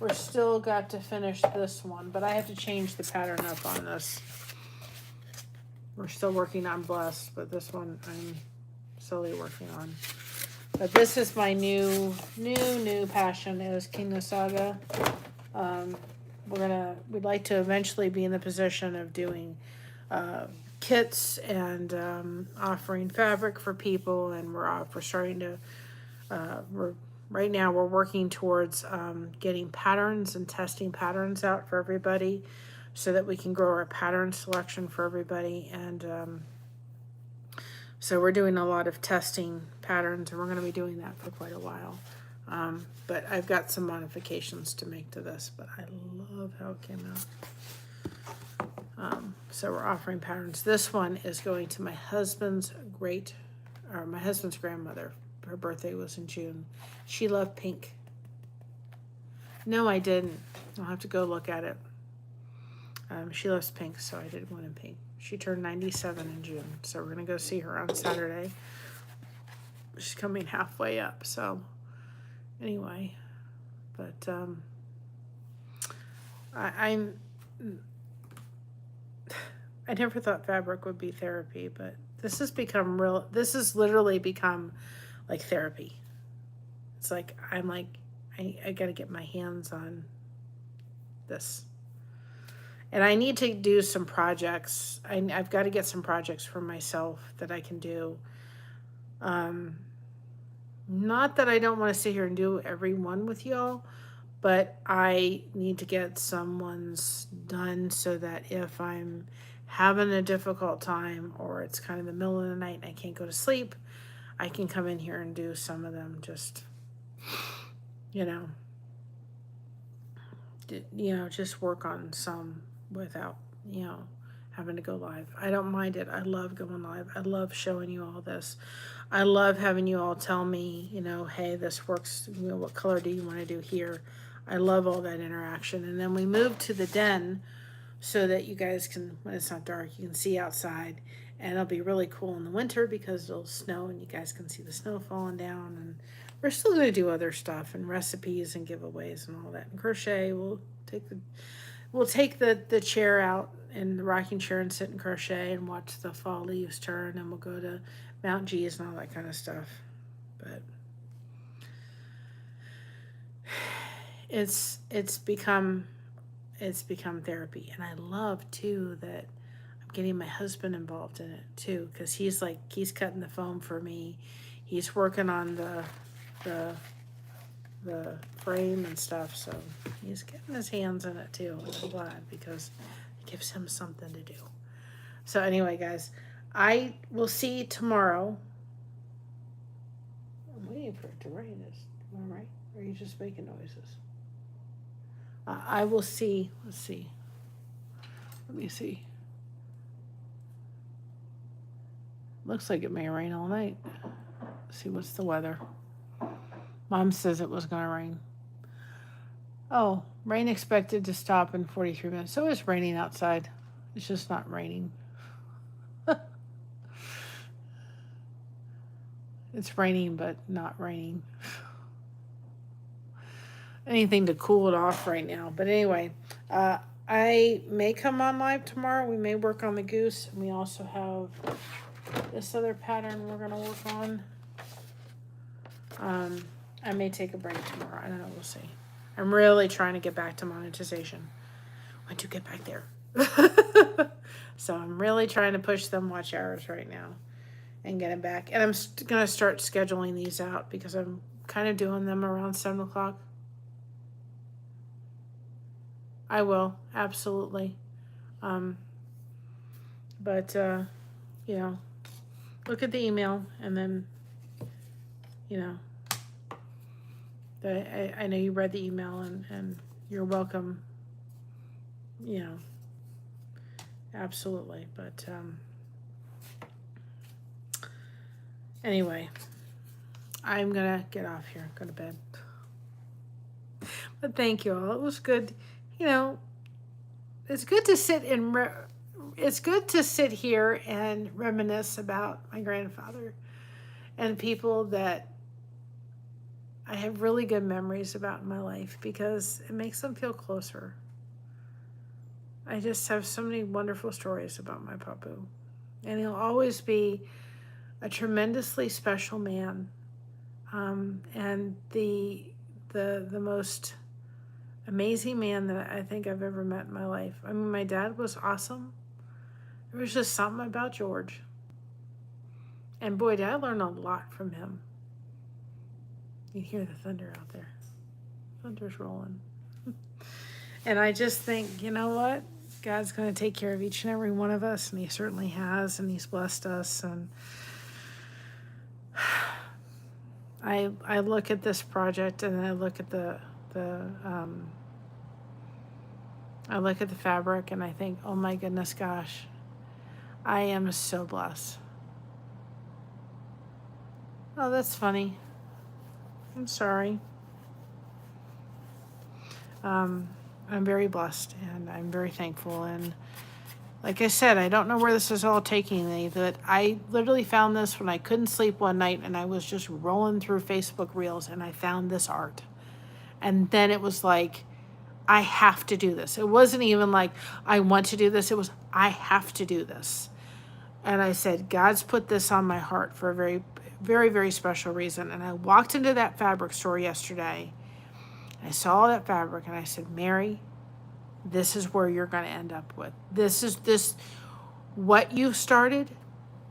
We're still got to finish this one, but I have to change the pattern up on this. We're still working on Blessed, but this one I'm slowly working on. But this is my new passion, is Kinusaiga. We'd like to eventually be in the position of doing kits and offering fabric for people, and we're starting to right now we're working towards getting patterns and testing patterns out for everybody, so that we can grow our pattern selection for everybody. And so we're doing a lot of testing patterns, and we're going to be doing that for quite a while. But I've got some modifications to make to this, but I love how it came out. So we're offering patterns. This one is going to my husband's grandmother. Her birthday was in June. She loved pink. No, I didn't. I'll have to go look at it. She loves pink, so I did one in pink. She turned 97 in June, so we're going to go see her on Saturday. She's coming halfway up, so anyway. But I never thought fabric would be therapy, but this has literally become like therapy. It's like, I got to get my hands on this. And I need to do some projects. I've got to get some projects for myself that I can do. Not that I don't want to sit here and do every one with y'all, but I need to get some ones done so that if I'm having a difficult time, or it's kind of the middle of the night and I can't go to sleep, I can come in here and do some of them. Just, just work on some without, having to go live. I don't mind it. I love going live. I love showing you all this. I love having you all tell me, hey, this works. What color do you want to do here? I love all that interaction. And then we move to the den so that you guys can, when it's not dark, you can see outside. And it'll be really cool in the winter because it'll snow and you guys can see the snow falling down. And we're still going to do other stuff and recipes and giveaways and all that. And crochet, we'll take the chair out and the rocking chair and sit and crochet and watch the fall leaves turn, and we'll go to Mount G's and all that kind of stuff. But it's become therapy. And I love too that I'm getting my husband involved in it too, because he's cutting the foam for me. He's working on the frame and stuff, so he's getting his hands in it too, and I'm glad because it gives him something to do. So anyway, guys, I will see you tomorrow. I'm waiting for it to rain. Is it all right? Or are you just making noises? I will see. Let's see. Let me see. Looks like it may rain all night. Let's see, what's the weather? Mom says it was going to rain. Oh, rain expected to stop in 43 minutes. So it's raining outside. It's just not raining. It's raining, but not raining. Anything to cool it off right now. But anyway, I may come on live tomorrow. We may work on the goose. And we also have this other pattern we're going to work on. I may take a break tomorrow. I don't know. We'll see. I'm really trying to get back to monetization. When to get back there. So I'm really trying to push them watch hours right now and get them back. And I'm going to start scheduling these out because I'm kind of doing them around 7 o'clock. I will, absolutely. But, you know, look at the email and then, you know, I know you read the email and you're welcome, you know, absolutely. But anyway, I'm going to get off here, go to bed. But thank you all. It was good. You know, it's good to sit and it's good to sit here and reminisce about my grandfather and people that I have really good memories about in my life because it makes them feel closer. I just have so many wonderful stories about my papu. And he'll always be a tremendously special man. And the most amazing man that I think I've ever met in my life. I mean, my dad was awesome. There was just something about George. And boy, did I learn a lot from him. You hear the thunder out there. Thunder's rolling. And I just think, you know what? God's going to take care of each and every one of us, and he certainly has, and he's blessed us. And I look at this project and I look at the fabric and I think, oh my goodness, gosh, I am so blessed. Oh, that's funny. I'm sorry. I'm very blessed and I'm very thankful. And like I said, I don't know where this is all taking me, but I literally found this when I couldn't sleep one night and I was just rolling through Facebook Reels and I found this art. And then it was like, I have to do this. It wasn't even like, I want to do this. It was, I have to do this. And I said, God's put this on my heart for a very, very, very special reason. And I walked into that fabric store yesterday. I saw that fabric and I said, Mary, this is where you're going to end up with. This, what you started,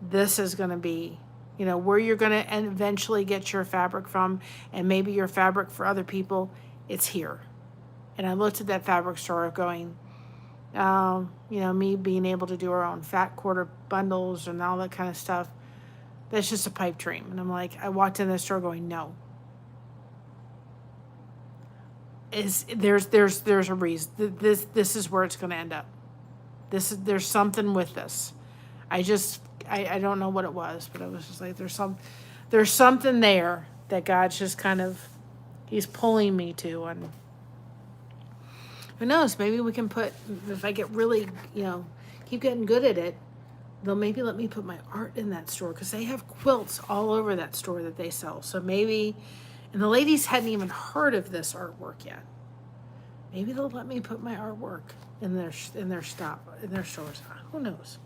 this is going to be, you know, where you're going to eventually get your fabric from, and maybe your fabric for other people, it's here. And I looked at that fabric store going, you know, me being able to do our own fat quarter bundles and all that kind of stuff, that's just a pipe dream. And I'm like, I walked in the store going, no. There's a reason. This is where it's going to end up. There's something with this. I don't know what it was, but it was just like there's something there that God's just kind of, he's pulling me to. And who knows, maybe we can put, if I get really, you know, keep getting good at it, they'll maybe let me put my art in that store because they have quilts all over that store that they sell. So maybe, and the ladies hadn't even heard of this artwork yet. Maybe they'll let me put my artwork in their stores. Who knows?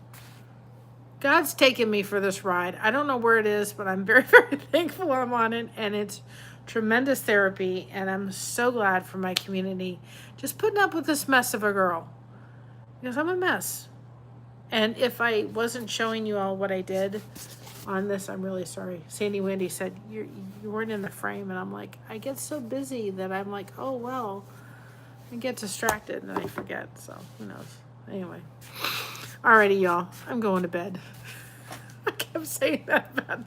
God's taken me for this ride. I don't know where it is, but I'm very, very thankful I'm on it, and it's tremendous therapy, and I'm so glad for my community just putting up with this mess of a girl, because I'm a mess. And if I wasn't showing you all what I did on this, I'm really sorry. Sandy Wendy said, you weren't in the frame, and I'm like, I get so busy that I'm like, oh, well, I get distracted, and I forget, so who knows. Anyway. Alrighty, y'all. I'm going to bed. I kept saying that about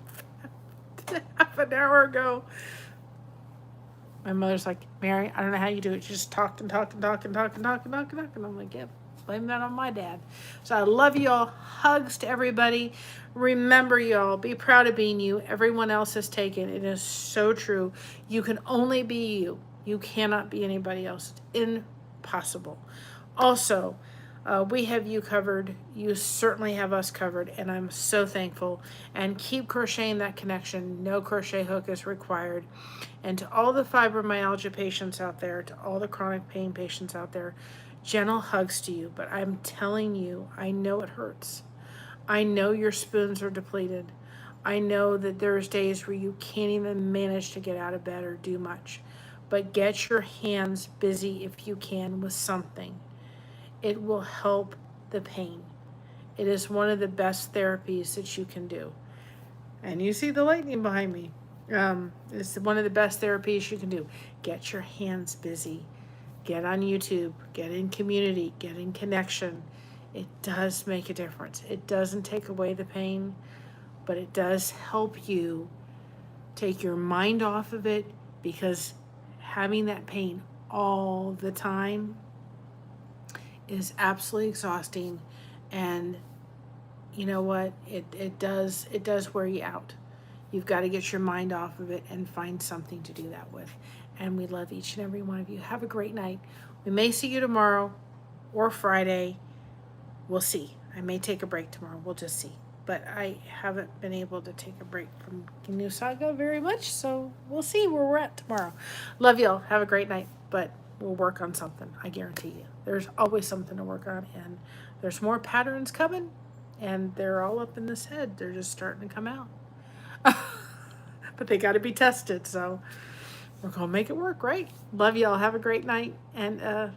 half an hour ago. My mother's like, Mary, I don't know how you do it. You just talked and talked and talked and talked and talked and talked and talked. And I'm like, yep, blame that on my dad. So I love y'all. Hugs to everybody. Remember, y'all, be proud of being you. Everyone else is taken. It is so true. You can only be you. You cannot be anybody else. It's impossible. Also, we have you covered. You certainly have us covered, and I'm so thankful. And keep crocheting that connection. No crochet hook is required. And to all the fibromyalgia patients out there, to all the chronic pain patients out there, gentle hugs to you. But I'm telling you, I know it hurts. I know your spoons are depleted. I know that there's days where you can't even manage to get out of bed or do much. But get your hands busy if you can with something. It will help the pain. It is one of the best therapies that you can do. And you see the lightning behind me. It's one of the best therapies you can do. Get your hands busy. Get on YouTube. Get in community. Get in connection. It does make a difference. It doesn't take away the pain, but it does help you take your mind off of it, because having that pain all the time is absolutely exhausting. And you know what? It does wear you out. You've got to get your mind off of it and find something to do that with. And we love each and every one of you. Have a great night. We may see you tomorrow or Friday. We'll see. I may take a break tomorrow. We'll just see. But I haven't been able to take a break from Kinusaiga very much, so we'll see where we're at tomorrow. Love y'all. Have a great night. But we'll work on something. I guarantee you. There's always something to work on, and there's more patterns coming, and they're all up in this head. They're just starting to come out. But they got to be tested, so we're going to make it work, right? Love y'all. Have a great night. And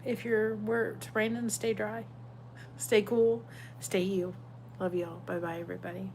if you're where it's raining, stay dry. Stay cool. Stay you. Love y'all. Bye-bye, everybody.